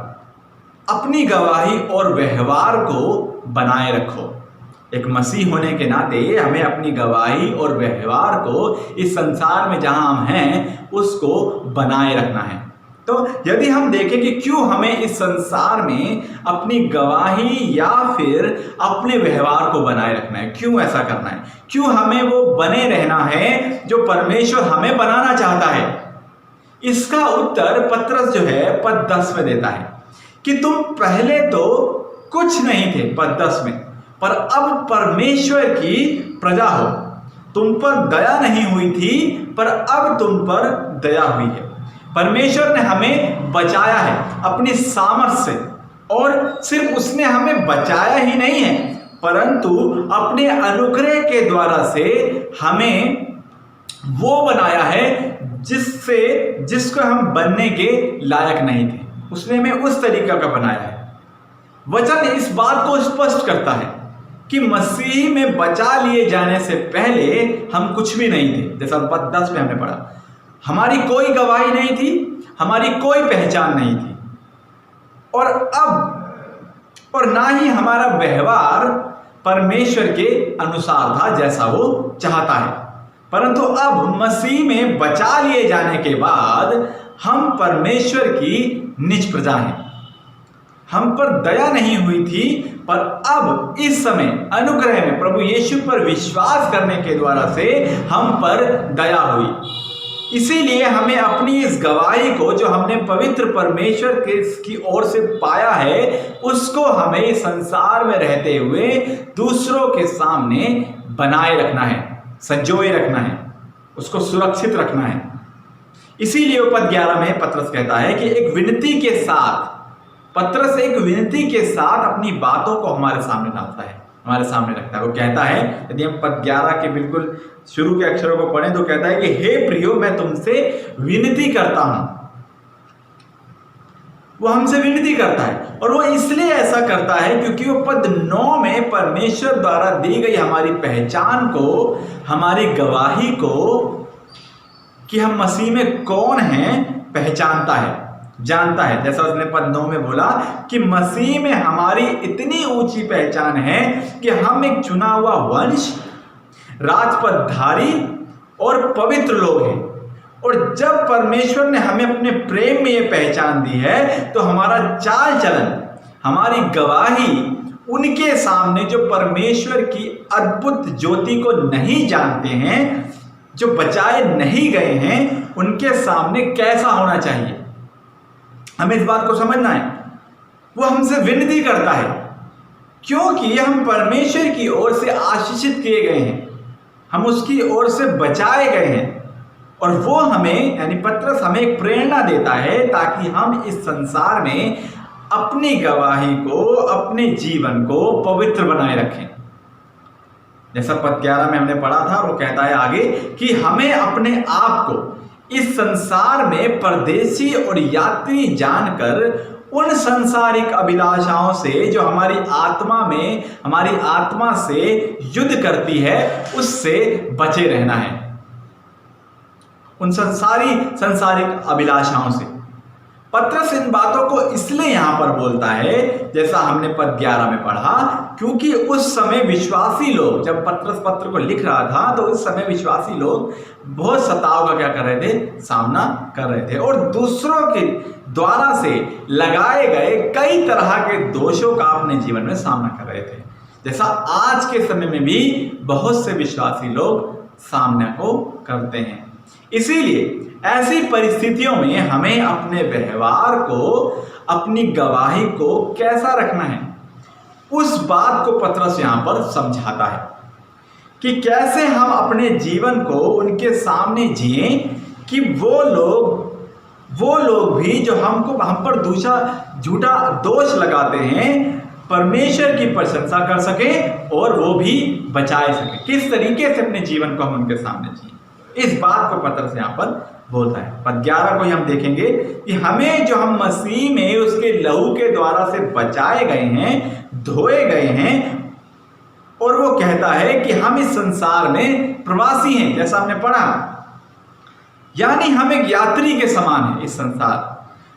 अपनी गवाही और व्यवहार को बनाए रखो। एक मसीह होने के नाते हमें अपनी गवाही और व्यवहार को इस संसार में जहां हम हैं उसको बनाए रखना है। तो यदि हम देखें कि क्यों हमें इस संसार में अपनी गवाही या फिर अपने व्यवहार को बनाए रखना है, क्यों ऐसा करना है, क्यों हमें वो बने रहना है जो परमेश्वर हमें बनाना चाहता है, इसका उत्तर पत्रस जो है पद 10 में देता है कि तुम पहले तो कुछ नहीं थे, पद 10 में, पर अब परमेश्वर की प्रजा हो। तुम पर दया नहीं हुई थी पर अब तुम पर दया हुई है। परमेश्वर ने हमें बचाया है अपनी सामर्थ्य से, और सिर्फ उसने हमें बचाया ही नहीं है परंतु अपने अनुग्रह के द्वारा से हमें वो बनाया है जिसको हम बनने के लायक नहीं थे। उसने हमें उस तरीका का बनाया है। वचन इस बात को स्पष्ट करता है कि मसीह में बचा लिए जाने से पहले हम कुछ भी नहीं थे। जैसा पद 10 में हमने पढ़ा, हमारी कोई गवाही नहीं थी, हमारी कोई पहचान नहीं थी, और ना ही हमारा व्यवहार परमेश्वर के अनुसार था जैसा वो चाहता है। परंतु अब मसीह में बचा लिए जाने के बाद हम परमेश्वर की निज प्रजा हैं। हम पर दया नहीं हुई थी पर अब इस समय अनुग्रह में प्रभु यीशु पर विश्वास करने के द्वारा से हम पर दया हुई। इसीलिए हमें अपनी इस गवाही को जो हमने पवित्र परमेश्वर की ओर से पाया है उसको हमें संसार में रहते हुए दूसरों के सामने बनाए रखना है, संजोए रखना है, उसको सुरक्षित रखना है। इसीलिए पद 11 में पत्रस कहता है कि एक विनती के साथ, पत्रस एक विनती के साथ अपनी बातों को हमारे सामने लाता है, हमारे सामने रखता है। वो कहता है, यदि हम पद 11 के बिल्कुल शुरू के अक्षरों को पढ़ें तो कहता है कि हे प्रियो, मैं तुमसे विनती करता हूं वो हमसे विनती करता है, और वो इसलिए ऐसा करता है क्योंकि वो पद 9 में परमेश्वर द्वारा दी गई हमारी पहचान को, हमारी गवाही को, कि हम मसीह में कौन हैं, पहचानता है, जानता है। जैसा उसने पद 9 में बोला कि मसीह में हमारी इतनी ऊंची पहचान है कि हम एक चुना हुआ वंश, राजपदधारी और पवित्र लोग हैं। और जब परमेश्वर ने हमें अपने प्रेम में ये पहचान दी है, तो हमारा चाल चलन, हमारी गवाही उनके सामने जो परमेश्वर की अद्भुत ज्योति को नहीं जानते हैं, जो बचाए नहीं गए हैं, उनके सामने कैसा होना चाहिए, हमें इस बात को समझना है। वो हमसे विनती करता है क्योंकि हम परमेश्वर की ओर से आशीषित किए गए हैं, हम उसकी ओर से बचाए गए हैं, और वो हमें, यानी पतरस हमें एक प्रेरणा देता है ताकि हम इस संसार में अपनी गवाही को, अपने जीवन को पवित्र बनाए रखें। जैसा पद 11 में हमने पढ़ा था, वो कहता है आगे कि हमें अपने आप को इस संसार में परदेशी और यात्री जानकर उन सांसारिक अभिलाषाओं से जो हमारी आत्मा में, हमारी आत्मा से युद्ध करती है, उससे बचे रहना है, उन संसारिक अभिलाषाओं से। पतरस इन बातों को इसलिए यहां पर बोलता है, जैसा हमने पद 11 में पढ़ा, क्योंकि उस समय विश्वासी लोग, जब पतरस पत्र को लिख रहा था, तो उस समय विश्वासी लोग बहुत सताव का क्या कर रहे थे, सामना कर रहे थे, और दूसरों के द्वारा से लगाए गए कई तरह के दोषों का अपने जीवन में सामना कर रहे थे, जैसा आज के समय में भी बहुत से विश्वासी लोग सामना को करते हैं। इसीलिए ऐसी परिस्थितियों में हमें अपने व्यवहार को, अपनी गवाही को कैसा रखना है, उस बात को पतरस यहां पर समझाता है कि कैसे हम अपने जीवन को उनके सामने जिए कि वो लोग भी जो हम पर झूठा दोष लगाते हैं, परमेश्वर की प्रशंसा कर सके और वो भी बचाए सके। किस तरीके से अपने जीवन को हम उनके सामने जिए, इस बात को पतरस यहाँ पर बोलता है। पद 11 को हम देखेंगे कि हमें, जो हम मसीह में उसके लहू के द्वारा से बचाए गए हैं, धोए गए हैं, और वो कहता है कि हम इस संसार में प्रवासी हैं, जैसा हमने पढ़ा, यानी हम एक यात्री के समान हैं इस संसार,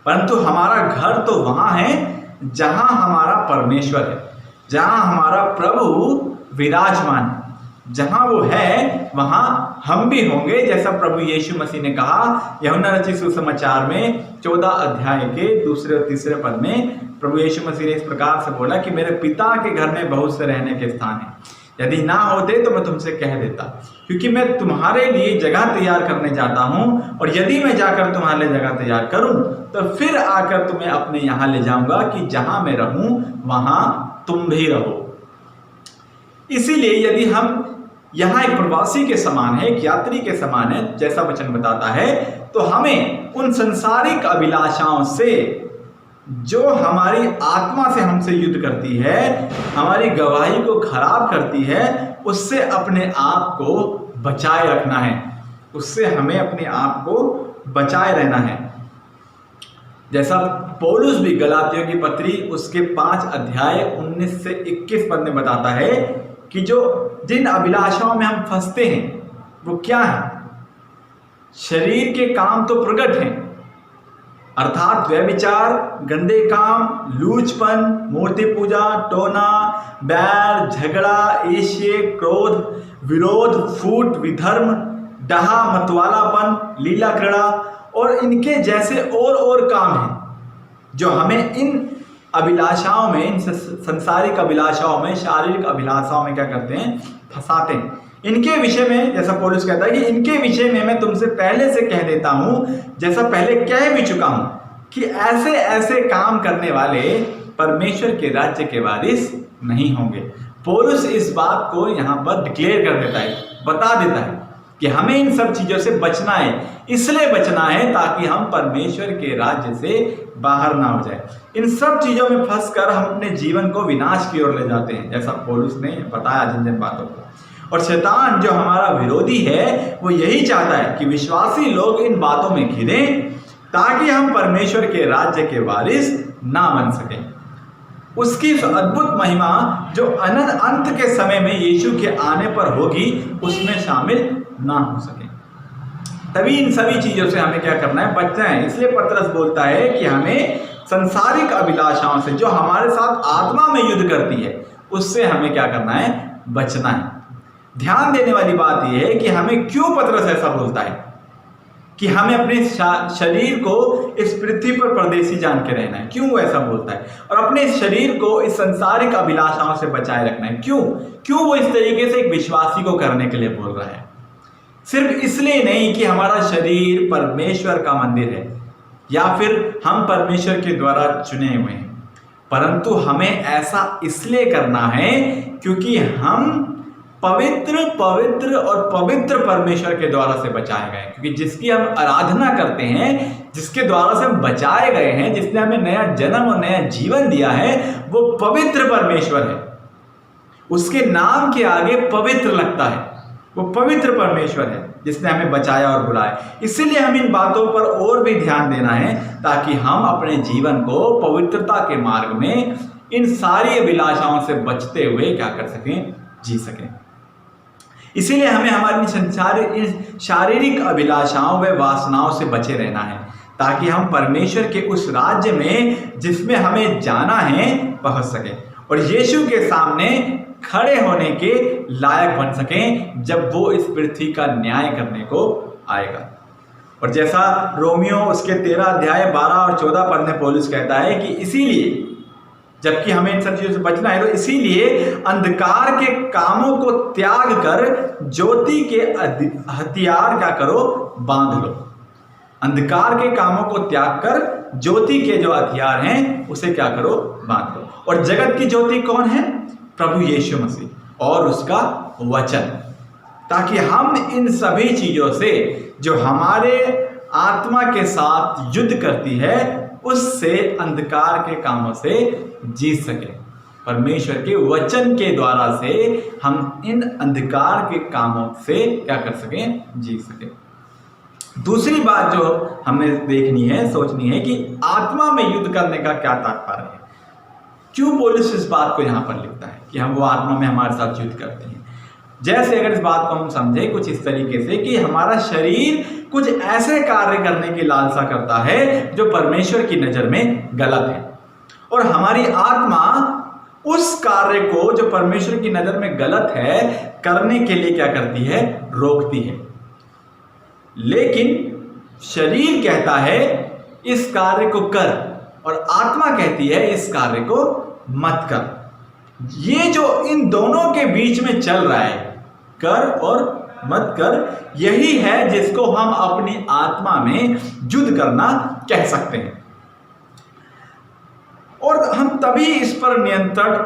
परंतु हमारा घर तो वहां है जहां हमारा परमेश्वर है, जहां हमारा प्रभु विराजमान है। जहां वो है वहां हम भी होंगे, जैसा प्रभु यीशु मसीह ने कहा यूहन्ना रचित सुसमाचार में 14 अध्याय के 2 और 3 पद में प्रभु यीशु मसीह ने इस प्रकार से बोला कि मेरे पिता के घर में बहुत से रहने के स्थान हैं, यदि ना होते तो मैं तुमसे कह देता, क्योंकि मैं तुम्हारे लिए जगह तैयार करने जाता हूं, और यदि मैं जाकर तुम्हारे लिए जगह तैयार करूं तो फिर आकर तुम्हें अपने यहां ले जाऊंगा कि जहां मैं रहूं वहां तुम भी रहो। इसीलिए यदि हम यहाँ एक प्रवासी के समान है, एक यात्री के समान है, जैसा वचन बताता है, तो हमें उन संसारिक अभिलाषाओं से जो हमारी आत्मा से हमसे युद्ध करती है, हमारी गवाही को खराब करती है, उससे अपने आप को बचाए रखना है, उससे हमें अपने आप को बचाए रहना है। जैसा पौलुस भी गलातियों की पत्री उसके 5 अध्याय 19 से 21 पद में बताता है कि जिन अभिलाषाओं में हम फंसते हैं वो क्या है? शरीर के काम तो प्रकट हैं, अर्थात व्यभिचार, गंदे काम, लूचपन, मूर्ति पूजा, टोना, बैर, झगड़ा, ईर्ष्या, क्रोध, विरोध, फूट, विधर्म, डहा, मतवालापन, लीला क्रीड़ा और इनके जैसे और काम हैं जो हमें इन अभिलाषाओं में, इन संसारिक अभिलाषाओं में, शारीरिक अभिलाषाओं में क्या करते हैं? फंसाते हैं। इनके विषय में जैसा पौलुस कहता है कि इनके विषय में मैं तुमसे पहले से कह देता हूं, जैसा पहले कह भी चुका हूं, कि ऐसे ऐसे काम करने वाले परमेश्वर के राज्य के वारिस नहीं होंगे। पौलुस इस बात को यहाँ पर डिक्लेयर कर देता है, बता देता है कि हमें इन सब चीजों से बचना है। इसलिए बचना है ताकि हम परमेश्वर के राज्य से बाहर ना हो जाए। इन सब चीजों में फंसकर हम अपने जीवन को विनाश की ओर ले जाते हैं, जैसा पौलुस ने बताया जिन बातों को। और शैतान जो हमारा विरोधी है वो यही चाहता है कि विश्वासी लोग इन बातों में घिरें, ताकि हम परमेश्वर के राज्य के वारिस ना बन सकें। उसकी इस अद्भुत महिमा जो अनंत अंत के समय में यीशु के आने पर होगी, उसमें शामिल ना हो सके। तभी इन सभी चीजों से हमें क्या करना है, बचना है। इसलिए पतरस बोलता है कि हमें संसारिक अभिलाषाओं से, जो हमारे साथ आत्मा में युद्ध करती है, उससे हमें क्या करना है, बचना है। ध्यान देने वाली बात यह है कि हमें क्यों पतरस ऐसा बोलता है कि हमें अपने शरीर को इस पृथ्वी पर परदेसी जान के रहना है। क्यों वो ऐसा बोलता है? और अपने शरीर को इस संसारिक अभिलाषाओं से बचाए रखना है। क्यों वो इस तरीके से एक विश्वासी को करने के लिए बोल रहा है? सिर्फ इसलिए नहीं कि हमारा शरीर परमेश्वर का मंदिर है या फिर हम परमेश्वर के द्वारा चुने हुए हैं, परंतु हमें ऐसा इसलिए करना है क्योंकि हम पवित्र और पवित्र परमेश्वर के द्वारा से बचाए गए। क्योंकि जिसकी हम आराधना करते हैं, जिसके द्वारा से हम बचाए गए हैं, जिसने हमें नया जन्म और नया जीवन दिया है, वो पवित्र परमेश्वर है। उसके नाम के आगे पवित्र लगता है। वो पवित्र परमेश्वर है जिसने हमें बचाया और बुलाया। इसीलिए हम इन बातों पर और भी ध्यान देना है, ताकि हम अपने जीवन को पवित्रता के मार्ग में इन सारी अभिलाषाओं से बचते हुए क्या कर सकें, जी सकें। इसीलिए हमें हमारी शारीरिक अभिलाषाओं व वासनाओं से बचे रहना है, ताकि हम परमेश्वर के उस राज्य में जिसमें हमें जाना है पहुंच सके और यीशु के सामने खड़े होने के लायक बन सकें जब वो इस पृथ्वी का न्याय करने को आएगा। और जैसा रोमियो उसके 13 अध्याय 12 और 14 पद में पौलुस कहता है कि इसीलिए, जबकि हमें इन सब चीजों से बचना है, तो इसीलिए अंधकार के कामों को त्याग कर ज्योति के हथियार क्या करो, बांध लो। अंधकार के कामों को त्याग कर ज्योति के जो हथियार हैं उसे क्या करो, बांध लो। और जगत की ज्योति कौन है? प्रभु यीशु मसीह और उसका वचन। ताकि हम इन सभी चीजों से जो हमारे आत्मा के साथ युद्ध करती है, उससे अंधकार के कामों से जीत सके। परमेश्वर के वचन के द्वारा से हम इन अंधकार के कामों से क्या कर सकें, जीत सके। दूसरी बात जो हमें देखनी है, सोचनी है कि आत्मा में युद्ध करने का क्या तात्पर्य है। क्यों पौलुस इस बात को यहाँ पर लिखता है कि हम वो आत्मा में हमारे साथ युद्ध करते हैं। जैसे अगर इस बात को हम समझे कुछ इस तरीके से कि हमारा शरीर कुछ ऐसे कार्य करने की लालसा करता है जो परमेश्वर की नजर में गलत है, और हमारी आत्मा उस कार्य को जो परमेश्वर की नजर में गलत है करने के लिए क्या करती है, रोकती है। लेकिन शरीर कहता है इस कार्य को कर, और आत्मा कहती है इस कार्य को मत कर। ये जो इन दोनों के बीच में चल रहा है, कर और मत कर, यही है जिसको हम अपनी आत्मा में युद्ध करना कह सकते हैं। और हम तभी इस पर नियंत्रण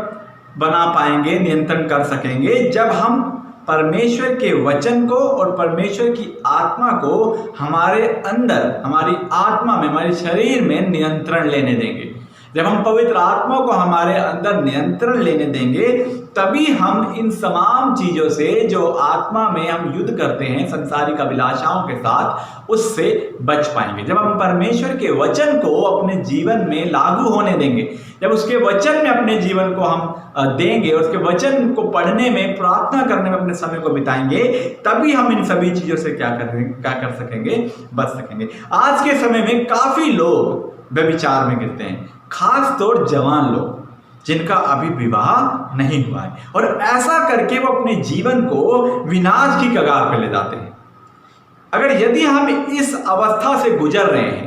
बना पाएंगे, नियंत्रण कर सकेंगे, जब हम परमेश्वर के वचन को और परमेश्वर की आत्मा को हमारे अंदर, हमारी आत्मा में, हमारे शरीर में नियंत्रण लेने देंगे। जब हम पवित्र आत्मा को हमारे अंदर नियंत्रण लेने देंगे, तभी हम इन तमाम चीजों से जो आत्मा में हम युद्ध करते हैं संसारिक अभिलाषाओं के साथ, उससे बच पाएंगे। जब हम परमेश्वर के वचन को अपने जीवन में लागू होने देंगे, जब उसके वचन में अपने जीवन को हम देंगे, उसके वचन को पढ़ने में, प्रार्थना करने में अपने समय को बिताएंगे, तभी हम इन सभी चीजों से क्या कर सकेंगे, बच सकेंगे। आज के समय में काफी लोग व्यभिचार में गिरते हैं, खास तौर जवान लोग जिनका अभी विवाह नहीं हुआ है, और ऐसा करके वो अपने जीवन को विनाश की कगार पर ले जाते हैं। अगर यदि हम इस अवस्था से गुजर रहे हैं,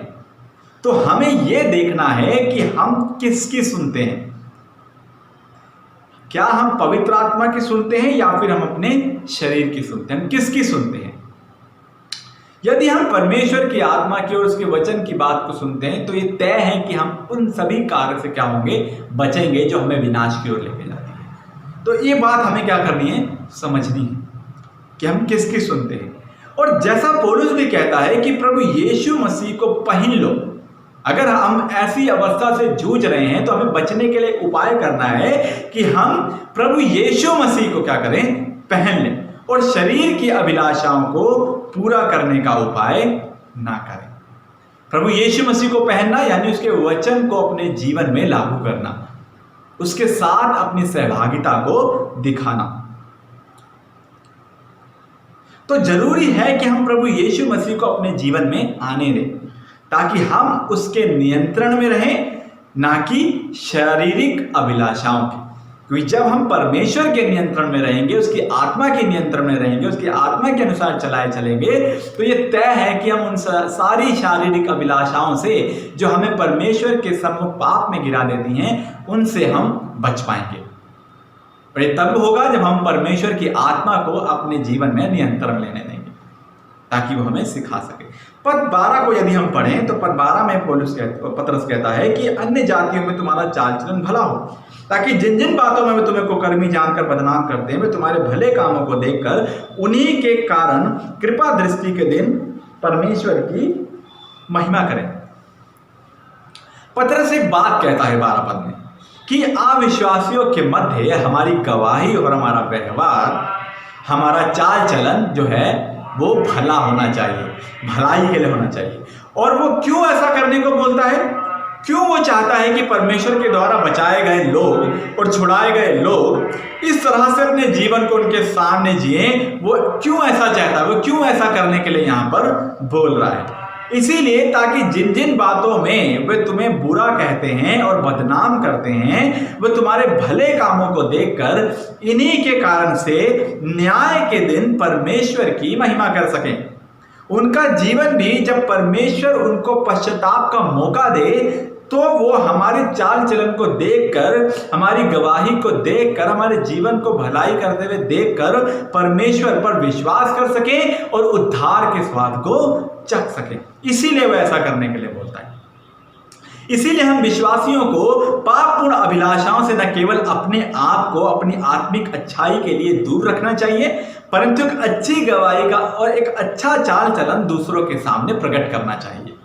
तो हमें यह देखना है कि हम किसकी सुनते हैं। क्या हम पवित्र आत्मा की सुनते हैं या फिर हम अपने शरीर की सुनते हैं? हम किसकी सुनते हैं? यदि हम परमेश्वर की आत्मा की और उसके वचन की बात को सुनते हैं, तो ये तय है कि हम उन सभी कार्य से क्या होंगे, बचेंगे, जो हमें विनाश की ओर लेके जाती है। तो ये बात हमें क्या करनी है, समझनी है कि हम किसकी सुनते हैं। और जैसा पौलुस भी कहता है कि प्रभु यीशु मसीह को पहन लो। अगर हम ऐसी अवस्था से जूझ रहे हैं, तो हमें बचने के लिए उपाय करना है कि हम प्रभु यीशु मसीह को क्या करें, पहन लें, और शरीर की अभिलाषाओं को पूरा करने का उपाय ना करें। प्रभु यीशु मसीह को पहनना यानी उसके वचन को अपने जीवन में लागू करना, उसके साथ अपनी सहभागिता को दिखाना। तो जरूरी है कि हम प्रभु यीशु मसीह को अपने जीवन में आने दें ताकि हम उसके नियंत्रण में रहें, ना कि शारीरिक अभिलाषाओं के। क्योंकि जब हम परमेश्वर के नियंत्रण में रहेंगे, उसकी आत्मा के नियंत्रण में रहेंगे, उसकी आत्मा के अनुसार चलाए चलेंगे, तो ये तय है कि हम उन सारी शारीरिक अभिलाषाओं से जो हमें परमेश्वर के सम्मुख पाप में गिरा देती हैं, उनसे हम बच पाएंगे। और ये तब होगा जब हम परमेश्वर की आत्मा को अपने जीवन में नियंत्रण लेने देंगे ताकि वो हमें सिखा सके। पद 12 को यदि हम पढ़ें तो पद 12 में पतरस कहता है कि अन्य जातियों में तुम्हारा चाल चलन भला हो, ताकि जिन जिन बातों में वे तुम्हें कुकर्मी जानकर बदनाम करते हैं, वे तुम्हारे भले कामों को देखकर उन्हीं के कारण कृपा दृष्टि के दिन परमेश्वर की महिमा करें। पतरस एक बात कहता है 12 पद में कि अविश्वासियों के मध्य हमारी गवाही और हमारा व्यवहार, हमारा चाल चलन जो है वो भला होना चाहिए, भलाई के लिए होना चाहिए। और वो क्यों ऐसा करने को बोलता है? क्यों वो चाहता है कि परमेश्वर के द्वारा बचाए गए लोग और छुड़ाए गए लोग इस तरह से अपने जीवन को उनके सामने जिए? वो क्यों ऐसा चाहता है? वो क्यों ऐसा करने के लिए यहाँ पर बोल रहा है? इसीलिए ताकि जिन जिन बातों में वे तुम्हें बुरा कहते हैं और बदनाम करते हैं, वे तुम्हारे भले कामों को देखकर इन्हीं के कारण से न्याय के दिन परमेश्वर की महिमा कर सकें। उनका जीवन भी जब परमेश्वर उनको पश्चाताप का मौका दे तो वो हमारे चाल चलन को देखकर, हमारी गवाही को देखकर, हमारे जीवन को भलाई करते हुए देखकर परमेश्वर पर विश्वास कर सके और उद्धार के स्वाद को चख सके। इसीलिए वो ऐसा करने के लिए बोलता है। इसीलिए हम विश्वासियों को पापपूर्ण अभिलाषाओं से न केवल अपने आप को अपनी आत्मिक अच्छाई के लिए दूर रखना चाहिए, परंतु एक अच्छी गवाही का और एक अच्छा चाल चलन दूसरों के सामने प्रकट करना चाहिए।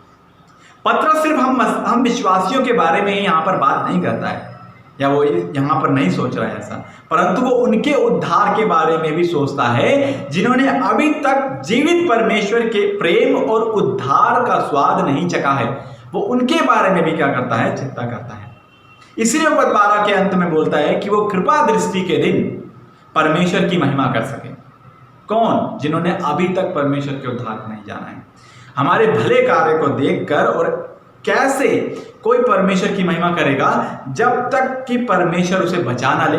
पतरस सिर्फ हम विश्वासियों के बारे में ही यहाँ पर बात नहीं करता है, या वो यहाँ पर नहीं सोच रहा है ऐसा, परंतु वो उनके उद्धार के बारे में भी सोचता है जिन्होंने अभी तक जीवित परमेश्वर के प्रेम और उद्धार का स्वाद नहीं चखा है। वो उनके बारे में भी क्या करता है? चिंता करता है। इसलिए पद 12 के अंत में बोलता है कि वो कृपा दृष्टि के दिन परमेश्वर की महिमा कर सके। कौन? जिन्होंने अभी तक परमेश्वर के उद्धार को नहीं जाना है। हमारे भले कार्य को देखकर, और कैसे कोई परमेश्वर की महिमा करेगा जब तक कि परमेश्वर उसे बचा ना ले।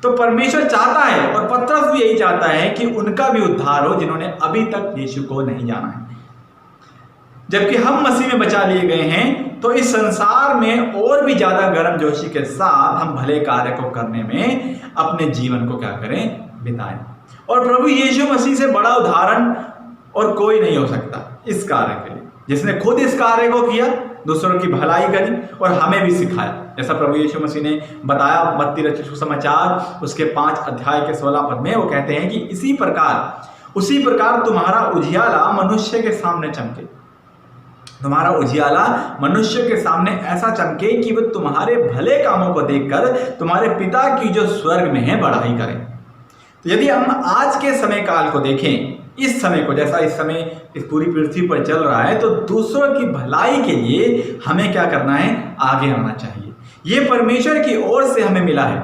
तो परमेश्वर चाहता है, और पतरस भी यही चाहता है कि उनका भी उद्धार हो जिन्होंने अभी तक यीशु को नहीं जाना है। जबकि हम मसीह में बचा लिए गए हैं, तो इस संसार में और भी ज्यादा गर्मजोशी के साथ हम भले कार्य को करने में अपने जीवन को क्या करें? बिताएं। और प्रभु यीशु मसीह से बड़ा उदाहरण और कोई नहीं हो सकता इस कार्य के लिए, जिसने खुद इस कार्य को किया, दूसरों की भलाई करी और हमें भी सिखाया। जैसा प्रभु यीशु मसीह ने बताया मत्ती रचित सुसमाचार उसके 5 अध्याय के 16 पद में, वो कहते हैं कि उसी प्रकार तुम्हारा उजियाला मनुष्य के सामने चमके। तुम्हारा उजियाला मनुष्य के सामने ऐसा चमके कि वो तुम्हारे भले कामों को देखकर तुम्हारे पिता की जो स्वर्ग में है बड़ाई करें। तो यदि हम आज के समय काल को देखें, इस समय को, जैसा इस समय इस पूरी पृथ्वी पर चल रहा है, तो दूसरों की भलाई के लिए हमें क्या करना है? आगे आना चाहिए। ये परमेश्वर की ओर से हमें मिला है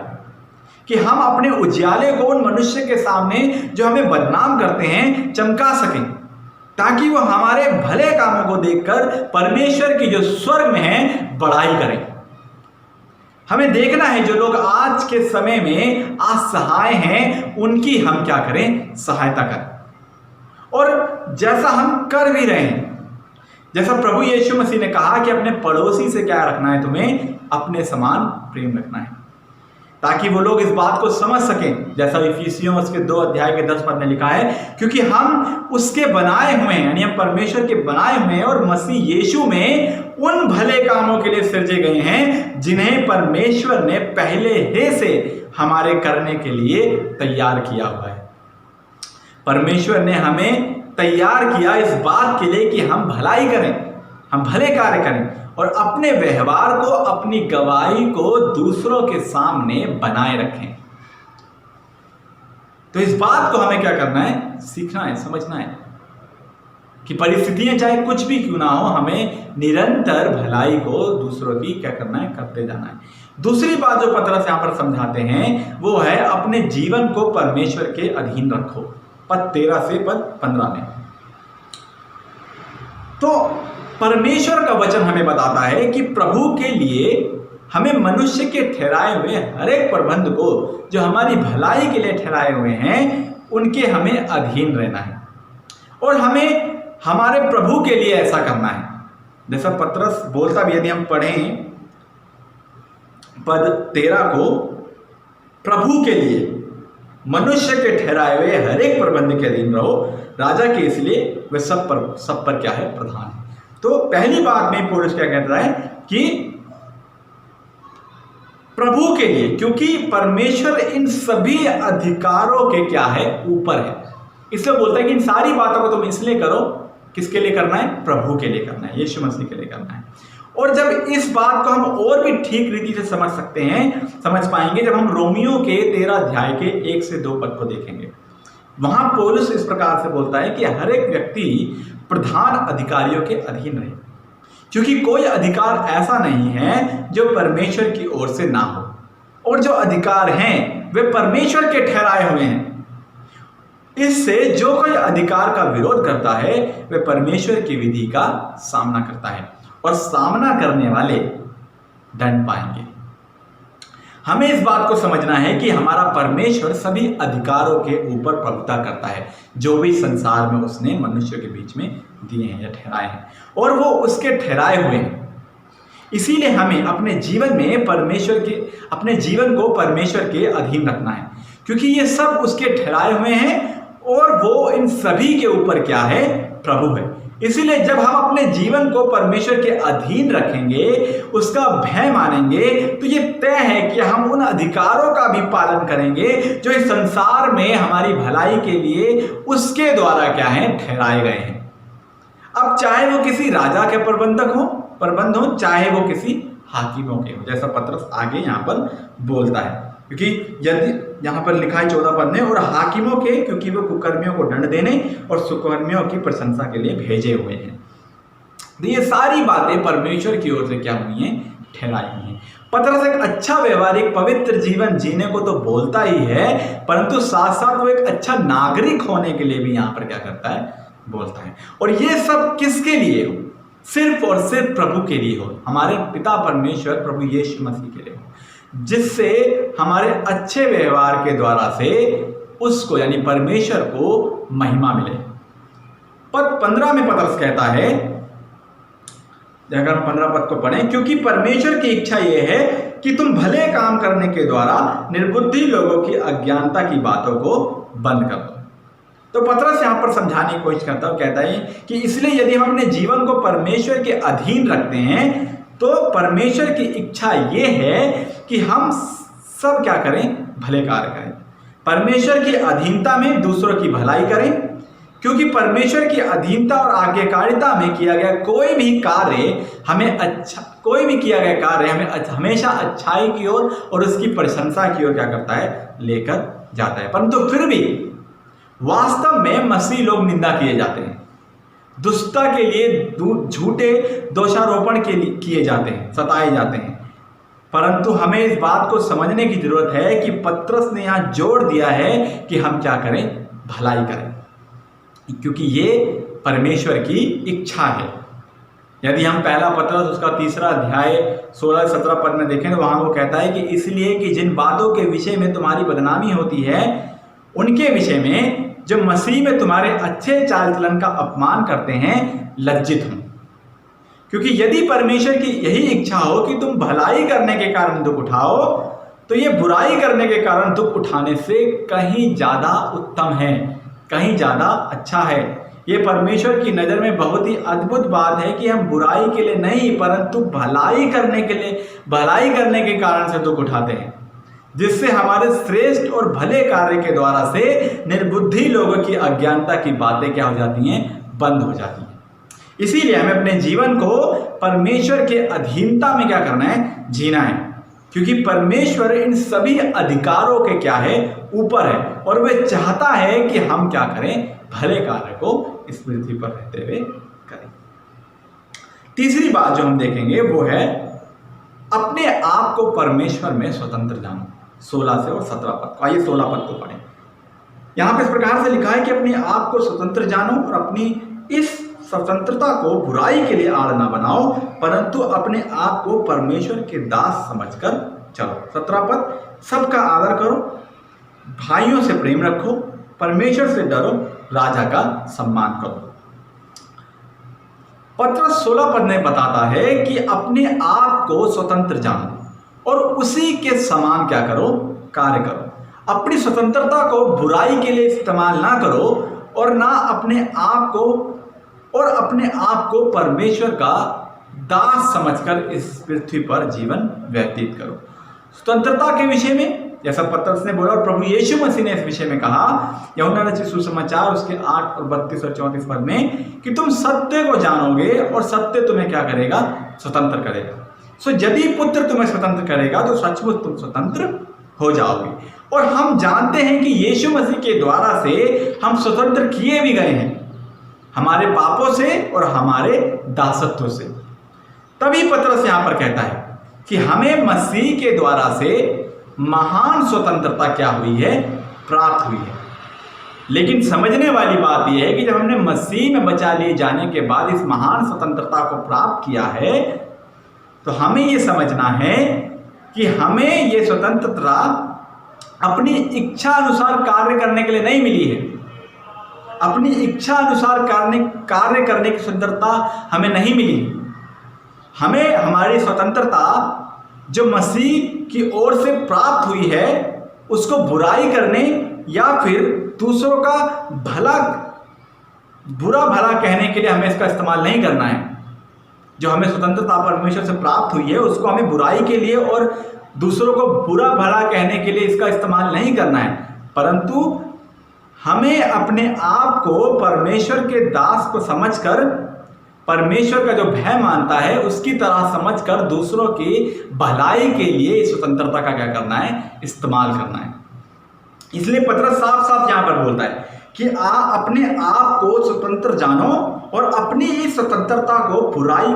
कि हम अपने उजियाले को उन मनुष्य के सामने जो हमें बदनाम करते हैं चमका सकें, ताकि वो हमारे भले कामों को देखकर परमेश्वर की जो स्वर्ग में है बड़ाई करें। हमें देखना है जो लोग आज के समय में असहाय हैं, उनकी हम क्या करें? सहायता करें। और जैसा हम कर भी रहे हैं, जैसा प्रभु यीशु मसीह ने कहा कि अपने पड़ोसी से क्या रखना है? तुम्हें अपने समान प्रेम रखना है, ताकि वो लोग इस बात को समझ सकें, जैसा इफिसियों उसके 2 अध्याय के 10 पद में लिखा है, क्योंकि हम उसके बनाए हुए हैं, यानी हम परमेश्वर के बनाए हुए हैं और मसीह यीशु में उन भले कामों के लिए सृजे गए हैं जिन्हें परमेश्वर ने पहले ही से हमारे करने के लिए तैयार किया हुआ है। परमेश्वर ने हमें तैयार किया इस बात के लिए कि हम भलाई करें, हम भले कार्य करें और अपने व्यवहार को, अपनी गवाही को दूसरों के सामने बनाए रखें। तो इस बात को हमें क्या करना है? सीखना है, समझना है। कि परिस्थितियां चाहे कुछ भी क्यों ना हो, हमें निरंतर भलाई को दूसरों की क्या करना है, करते जाना है। दूसरी बात जो पतरस यहाँ पर समझाते हैं वो है अपने जीवन को परमेश्वर के अधीन रखो, पद 13 से पद 15 में। तो परमेश्वर का वचन हमें बताता है कि प्रभु के लिए हमें मनुष्य के ठहराए हुए हर एक प्रबंध को, जो हमारी भलाई के लिए ठहराए हुए हैं, उनके हमें अधीन रहना है और हमें हमारे प्रभु के लिए ऐसा करना है। जैसा पतरस बोलता भी, यदि हम पढ़ें पद 13 को, प्रभु के लिए मनुष्य के ठहराए हुए हर एक प्रबंध के अधीन रहो, राजा के इसलिए वे सब पर क्या है, प्रधान है। तो पहली बात में पौलुस क्या कहता है कि प्रभु के लिए, क्योंकि परमेश्वर इन सभी अधिकारों के क्या है, ऊपर है। इसलिए बोलता है कि इन सारी बातों को तुम इसलिए करो, किसके लिए करना है, प्रभु के लिए करना है, यीशु मसीह के लिए करना है। और जब इस बात को हम और भी ठीक रीति से समझ सकते हैं, समझ पाएंगे, जब हम रोमियो के 13 अध्याय के 1 से 2 पद को देखेंगे। वहां पौलुस इस प्रकार से बोलता है कि हर एक व्यक्ति प्रधान अधिकारियों के अधीन रहे, क्योंकि कोई अधिकार ऐसा नहीं है जो परमेश्वर की ओर से ना हो, और जो अधिकार हैं वे परमेश्वर के ठहराए हुए हैं। इससे जो कोई अधिकार का विरोध करता है वे परमेश्वर की विधि का सामना करता है, और सामना करने वाले दंड पाएंगे। हमें इस बात को समझना है कि हमारा परमेश्वर सभी अधिकारों के ऊपर प्रभुता करता है, जो भी संसार में उसने मनुष्य के बीच में दिए हैं या ठहराए हैं, और वो उसके ठहराए हुए हैं। इसीलिए हमें अपने जीवन में अपने जीवन को परमेश्वर के अधीन रखना है, क्योंकि ये सब उसके ठहराए हुए हैं और वो इन सभी के ऊपर क्या है, प्रभु है। इसीलिए जब हम अपने जीवन को परमेश्वर के अधीन रखेंगे, उसका भय मानेंगे, तो ये तय है कि हम उन अधिकारों का भी पालन करेंगे जो इस संसार में हमारी भलाई के लिए उसके द्वारा क्या है, ठहराए गए हैं। अब चाहे वो किसी राजा के प्रबंध हो, चाहे वो किसी हाकिमों के हो, जैसा पतरस आगे यहाँ पर बोलता है। क्योंकि यदि यहाँ पर लिखा है 14 पद में, और हाकिमों के, क्योंकि वो कुकर्मियों को दंड देने और सुकर्मियों की प्रशंसा के लिए भेजे हुए हैं। तो ये सारी बातें परमेश्वर की ओर से क्या हुई हैं, ठहराई हुई हैं। पतरस एक अच्छा व्यवहारिक पवित्र जीवन जीने को तो बोलता ही है, परंतु साथ साथ वो एक अच्छा नागरिक होने के लिए भी यहाँ पर क्या करता है, बोलता है। और ये सब किसके लिए हो, सिर्फ और सिर्फ प्रभु के लिए हो, हमारे पिता परमेश्वर प्रभु यीशु मसीह के लिए हो, जिससे हमारे अच्छे व्यवहार के द्वारा से उसको यानी परमेश्वर को महिमा मिले। पद 15 में पतरस कहता है, अगर हम 15 पद को पढ़ें, क्योंकि परमेश्वर की इच्छा यह है कि तुम भले काम करने के द्वारा निर्बुद्धि लोगों की अज्ञानता की बातों को बंद कर दो। तो पतरस यहाँ पर समझाने की कोशिश करता है, कहता है कि इसलिए यदि हम अपने जीवन को परमेश्वर के अधीन रखते हैं, तो परमेश्वर की इच्छा ये है कि हम सब क्या करें, भले कार्य करें, परमेश्वर की अधीनता में दूसरों की भलाई करें, क्योंकि परमेश्वर की अधीनता और आज्ञाकारिता में किया गया कोई भी कार्य हमें हमेशा अच्छाई की ओर और उसकी प्रशंसा की ओर क्या करता है, लेकर जाता है। परंतु फिर भी वास्तव में मसीह लोग निंदा किए जाते हैं, दुष्टता के लिए झूठे दोषारोपण के लिए किए जाते हैं, सताए जाते हैं। परंतु हमें इस बात को समझने की जरूरत है कि पतरस ने यहाँ जोड़ दिया है कि हम क्या करें, भलाई करें, क्योंकि ये परमेश्वर की इच्छा है। यदि हम पहला पतरस उसका 3 अध्याय 16-17 पद में देखें, तो वहां वो कहता है कि इसलिए कि जिन बातों के विषय में तुम्हारी बदनामी होती है, उनके विषय में जो मसीह में तुम्हारे अच्छे चाल चलन का अपमान करते हैं, लज्जित हूं। क्योंकि यदि परमेश्वर की यही इच्छा हो कि तुम भलाई करने के कारण दुख उठाओ, तो ये बुराई करने के कारण दुख उठाने से कहीं ज्यादा उत्तम है, कहीं ज्यादा अच्छा है। ये परमेश्वर की नज़र में बहुत ही अद्भुत बात है कि हम बुराई के लिए नहीं, परंतु भलाई करने के कारण से दुख उठाते हैं, जिससे हमारे श्रेष्ठ और भले कार्य के द्वारा से निर्बुद्धि लोगों की अज्ञानता की बातें क्या हो जाती हैं, बंद हो जाती हैं। इसीलिए हमें अपने जीवन को परमेश्वर के अधीनता में क्या करना है, जीना है, क्योंकि परमेश्वर इन सभी अधिकारों के क्या है, ऊपर है, और वह चाहता है कि हम क्या करें, भले कार्य को इस पृथ्वी पर रहते हुए करें। तीसरी बात जो हम देखेंगे वो है अपने आप को परमेश्वर में स्वतंत्र जानो। 16 से और 17 पद को, आइए 16 पद को पढ़ें। यहाँ पे इस प्रकार से लिखा है कि अपने आप को स्वतंत्र जानो और अपनी इस स्वतंत्रता को बुराई के लिए आड़ ना बनाओ, परंतु अपने आप को परमेश्वर के दास समझकर चलो। 17 पद, सबका आदर करो, भाइयों से प्रेम रखो, परमेश्वर से डरो, राजा का सम्मान करो। पत्रस 16 पद में बताता है कि अपने आप को स्वतंत्र जानो और उसी के समान क्या करो, कार्य करो। अपनी स्वतंत्रता को बुराई के लिए इस्तेमाल ना करो और ना अपने आप को परमेश्वर का दास समझकर इस पृथ्वी पर जीवन व्यतीत करो। स्वतंत्रता के विषय में जैसा पत्रस ने बोला और प्रभु यीशु मसीह ने इस विषय में कहा यूहन्ना रचित सुसमाचार उसके 8 और 32 और 34 पद में कि तुम सत्य को जानोगे और सत्य तुम्हें क्या करेगा, स्वतंत्र करेगा। सो यदि पुत्र तुम्हें स्वतंत्र करेगा तो सचमुच तुम स्वतंत्र हो जाओगे। और हम जानते हैं कि यीशु मसीह के द्वारा से हम स्वतंत्र किए भी गए हैं, हमारे पापों से और हमारे दासत्व से। तभी पत्रस यहां पर कहता है कि हमें मसीह के द्वारा से महान स्वतंत्रता क्या हुई है, प्राप्त हुई है। लेकिन समझने वाली बात यह है कि जब हमने मसीह में बचा लिए जाने के बाद इस महान स्वतंत्रता को प्राप्त किया है तो हमें यह समझना है कि हमें यह स्वतंत्रता अपनी इच्छा अनुसार कार्य करने के लिए नहीं मिली है। अपनी इच्छा अनुसार कार्य करने की स्वतंत्रता हमें नहीं मिली। हमें हमारी स्वतंत्रता जो मसीह की ओर से प्राप्त हुई है उसको बुराई करने या फिर दूसरों का बुरा भला कहने के लिए हमें इसका इस्तेमाल नहीं करना है। जो हमें स्वतंत्रता परमेश्वर से प्राप्त हुई है उसको हमें बुराई के लिए और दूसरों को बुरा भला कहने के लिए इसका इस्तेमाल नहीं करना है, परंतु हमें अपने आप को परमेश्वर के दास को समझकर, परमेश्वर का जो भय मानता है उसकी तरह समझकर दूसरों की भलाई के लिए इस स्वतंत्रता का क्या करना है, इस्तेमाल करना है। इसलिए पत्रस साफ साफ यहां पर बोलता है कि अपने आप को स्वतंत्र जानो और अपनी इस स्वतंत्रता को बुराई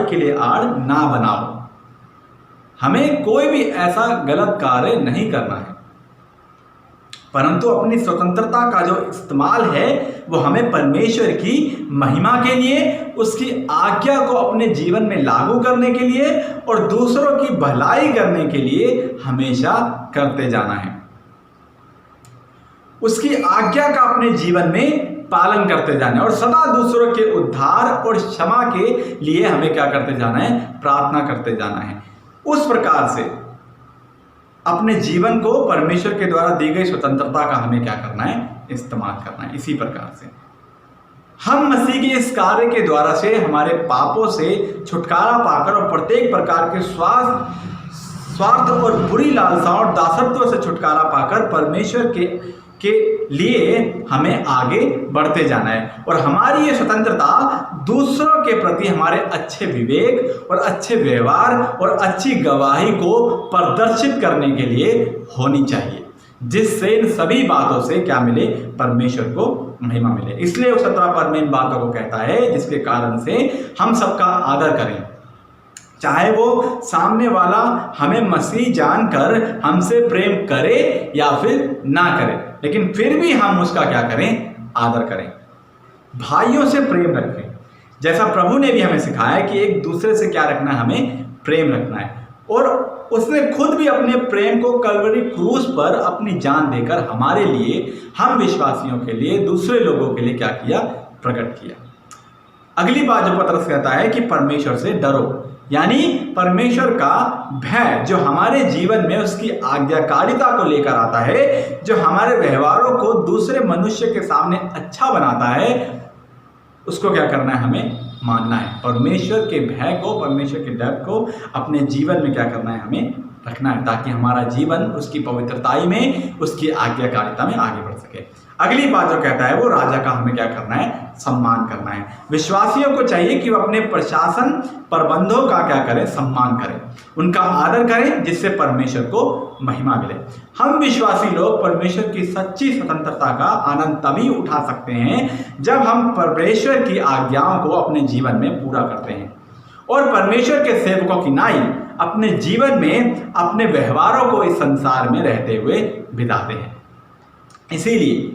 के लिए आड़ ना बनाओ। हमें कोई भी ऐसा गलत कार्य नहीं करना है, परंतु अपनी स्वतंत्रता का जो इस्तेमाल है वो हमें परमेश्वर की महिमा के लिए, उसकी आज्ञा को अपने जीवन में लागू करने के लिए और दूसरों की भलाई करने के लिए हमेशा करते जाना है। उसकी आज्ञा का अपने जीवन में पालन करते जाना है और सदा दूसरों के उद्धार और क्षमा के लिए हमें क्या करते जाना है, प्रार्थना करते जाना है। उस प्रकार से अपने जीवन को परमेश्वर के द्वारा दी गई स्वतंत्रता का हमें क्या करना है, इस्तेमाल करना है। इसी प्रकार से हम मसीह के इस कार्य के द्वारा से हमारे पापों से छुटकारा पाकर और प्रत्येक प्रकार के स्वार्थ और बुरी लालसाओं और दासत्व से छुटकारा पाकर परमेश्वर के लिए हमें आगे बढ़ते जाना है और हमारी ये स्वतंत्रता दूसरों के प्रति हमारे अच्छे विवेक और अच्छे व्यवहार और अच्छी गवाही को प्रदर्शित करने के लिए होनी चाहिए, जिससे इन सभी बातों से क्या मिले, परमेश्वर को महिमा मिले। इसलिए 17 पद में इन बातों को कहता है जिसके कारण से हम सबका आदर करें, चाहे वो सामने वाला हमें मसीह जानकर हमसे प्रेम करे या फिर ना करे, लेकिन फिर भी हम उसका क्या करें, आदर करें। भाइयों से प्रेम रखें, जैसा प्रभु ने भी हमें सिखाया कि एक दूसरे से क्या रखना है, हमें प्रेम रखना है। और उसने खुद भी अपने प्रेम को कलवरी क्रूस पर अपनी जान देकर हमारे लिए, हम विश्वासियों के लिए, दूसरे लोगों के लिए क्या किया, प्रकट किया। अगली बात जो पत्रस कहता है कि परमेश्वर से डरो, यानी परमेश्वर का भय जो हमारे जीवन में उसकी आज्ञाकारिता को लेकर आता है, जो हमारे व्यवहारों को दूसरे मनुष्य के सामने अच्छा बनाता है, उसको क्या करना है, हमें मानना है। परमेश्वर के भय को, परमेश्वर के डर को अपने जीवन में क्या करना है, हमें रखना है, ताकि हमारा जीवन उसकी पवित्रताई में, उसकी आज्ञाकारिता में आगे बढ़ सके। अगली बात जो कहता है वो राजा का हमें क्या करना है, सम्मान करना है। विश्वासियों को चाहिए कि वो अपने प्रशासन प्रबंधों का क्या करें, सम्मान करें, उनका आदर करें, जिससे परमेश्वर को महिमा मिले। हम विश्वासी लोग परमेश्वर की सच्ची स्वतंत्रता का आनंद तभी उठा सकते हैं जब हम परमेश्वर की आज्ञाओं को अपने जीवन में पूरा करते हैं और परमेश्वर के सेवकों की नाई अपने जीवन में अपने व्यवहारों को इस संसार में रहते हुए बिताते हैं। इसीलिए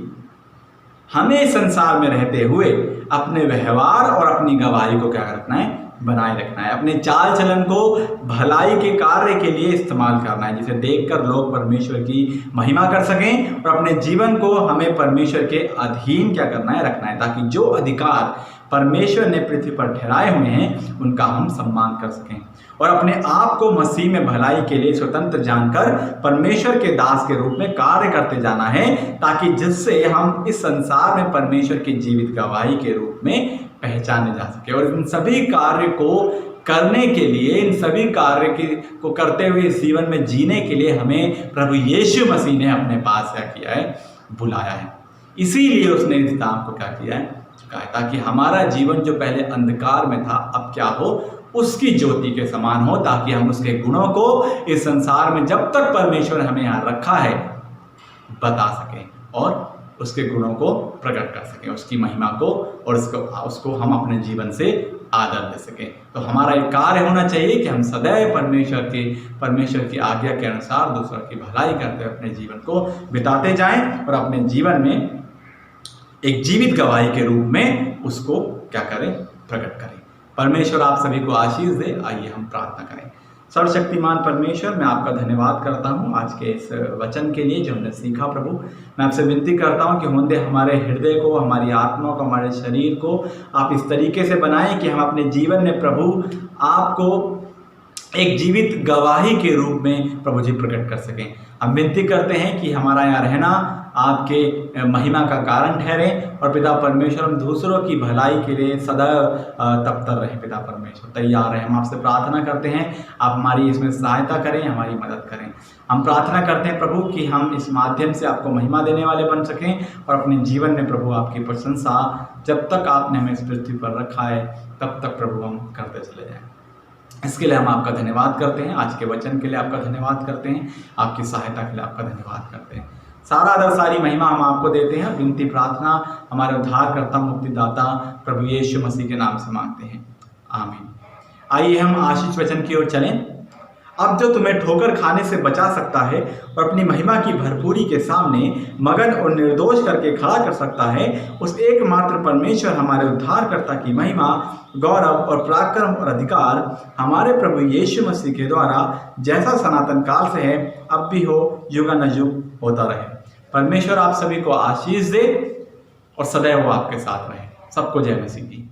हमें इस संसार में रहते हुए अपने व्यवहार और अपनी गवाही को क्या रखना है, बनाए रखना है। अपने चाल चलन को भलाई के कार्य के लिए इस्तेमाल करना है, जिसे देखकर लोग परमेश्वर की महिमा कर सकें, और अपने जीवन को हमें परमेश्वर के अधीन क्या करना है, रखना है, ताकि जो अधिकार परमेश्वर ने पृथ्वी पर ठहराए हुए हैं उनका हम सम्मान कर सकें और अपने आप को मसीह में भलाई के लिए स्वतंत्र जानकर परमेश्वर के दास के रूप में कार्य करते जाना है, ताकि जिससे हम इस संसार में परमेश्वर की जीवित गवाही के रूप में पहचाने जा सके। और इन सभी कार्य को करने के लिए, इन सभी कार्य को करते हुए इस जीवन में जीने के लिए हमें प्रभु यीशु मसीह ने अपने पास क्या किया है, बुलाया है। इसीलिए उसने इस दाम को क्या किया है, चुका है, ताकि हमारा जीवन जो पहले अंधकार में था अब क्या हो, उसकी ज्योति के समान हो, ताकि हम उसके गुणों को इस संसार में जब तक परमेश्वर हमें यहाँ रखा है बता सकें और उसके गुणों को प्रकट कर सकें, उसकी महिमा को, और उसको हम अपने जीवन से आदर दे सकें। तो हमारा एक कार्य होना चाहिए कि हम सदैव परमेश्वर की आज्ञा के अनुसार दूसरों की भलाई करते हुए अपने जीवन को बिताते जाएं और अपने जीवन में एक जीवित गवाही के रूप में उसको क्या करें, प्रकट करें। परमेश्वर आप सभी को आशीष दे। आइए हम प्रार्थना करें। सर्वशक्तिमान परमेश्वर, मैं आपका धन्यवाद करता हूँ आज के इस वचन के लिए जो हमने सीखा। प्रभु, मैं आपसे विनती करता हूँ कि होंदे हमारे हृदय को, हमारी आत्मा को, हमारे शरीर को आप इस तरीके से बनाएं कि हम अपने जीवन में प्रभु आपको एक जीवित गवाही के रूप में प्रभु जी प्रकट कर सकें। हम विनती करते हैं कि हमारा यहाँ रहना आपके महिमा का कारण ठहरे और पिता परमेश्वर हम दूसरों की भलाई के लिए सदैव तत्पर रहें। पिता परमेश्वर तैयार रहें। हम आपसे प्रार्थना करते हैं आप हमारी इसमें सहायता करें, हमारी मदद करें। हम प्रार्थना करते हैं प्रभु कि हम इस माध्यम से आपको महिमा देने वाले बन सकें और अपने जीवन में प्रभु आपकी प्रशंसा जब तक आपने हमें इस पृथ्वी पर रखा है तब तक प्रभु हम करते चले जाएँ। इसके लिए हम आपका धन्यवाद करते हैं। आज के वचन के लिए आपका धन्यवाद करते हैं। आपकी सहायता के लिए आपका धन्यवाद करते हैं। सारा आदर, सारी महिमा हम आपको देते हैं। विनती प्रार्थना हमारे उद्धारकर्ता मुक्तिदाता प्रभु यीशु मसीह के नाम से मांगते हैं, आमीन। आइए हम आशीष वचन की ओर चलें। अब जो तुम्हें ठोकर खाने से बचा सकता है और अपनी महिमा की भरपूरी के सामने मगन और निर्दोष करके खड़ा कर सकता है, उस एकमात्र परमेश्वर हमारे उद्धारकर्ता की महिमा, गौरव और पराक्रम और अधिकार हमारे प्रभु यीशु मसीह के द्वारा जैसा सनातन काल से है अब भी हो, युगानुयुग होता रहे। परमेश्वर आप सभी को आशीष दे और सदैव वो आपके साथ रहे। सबको जय मसीह की।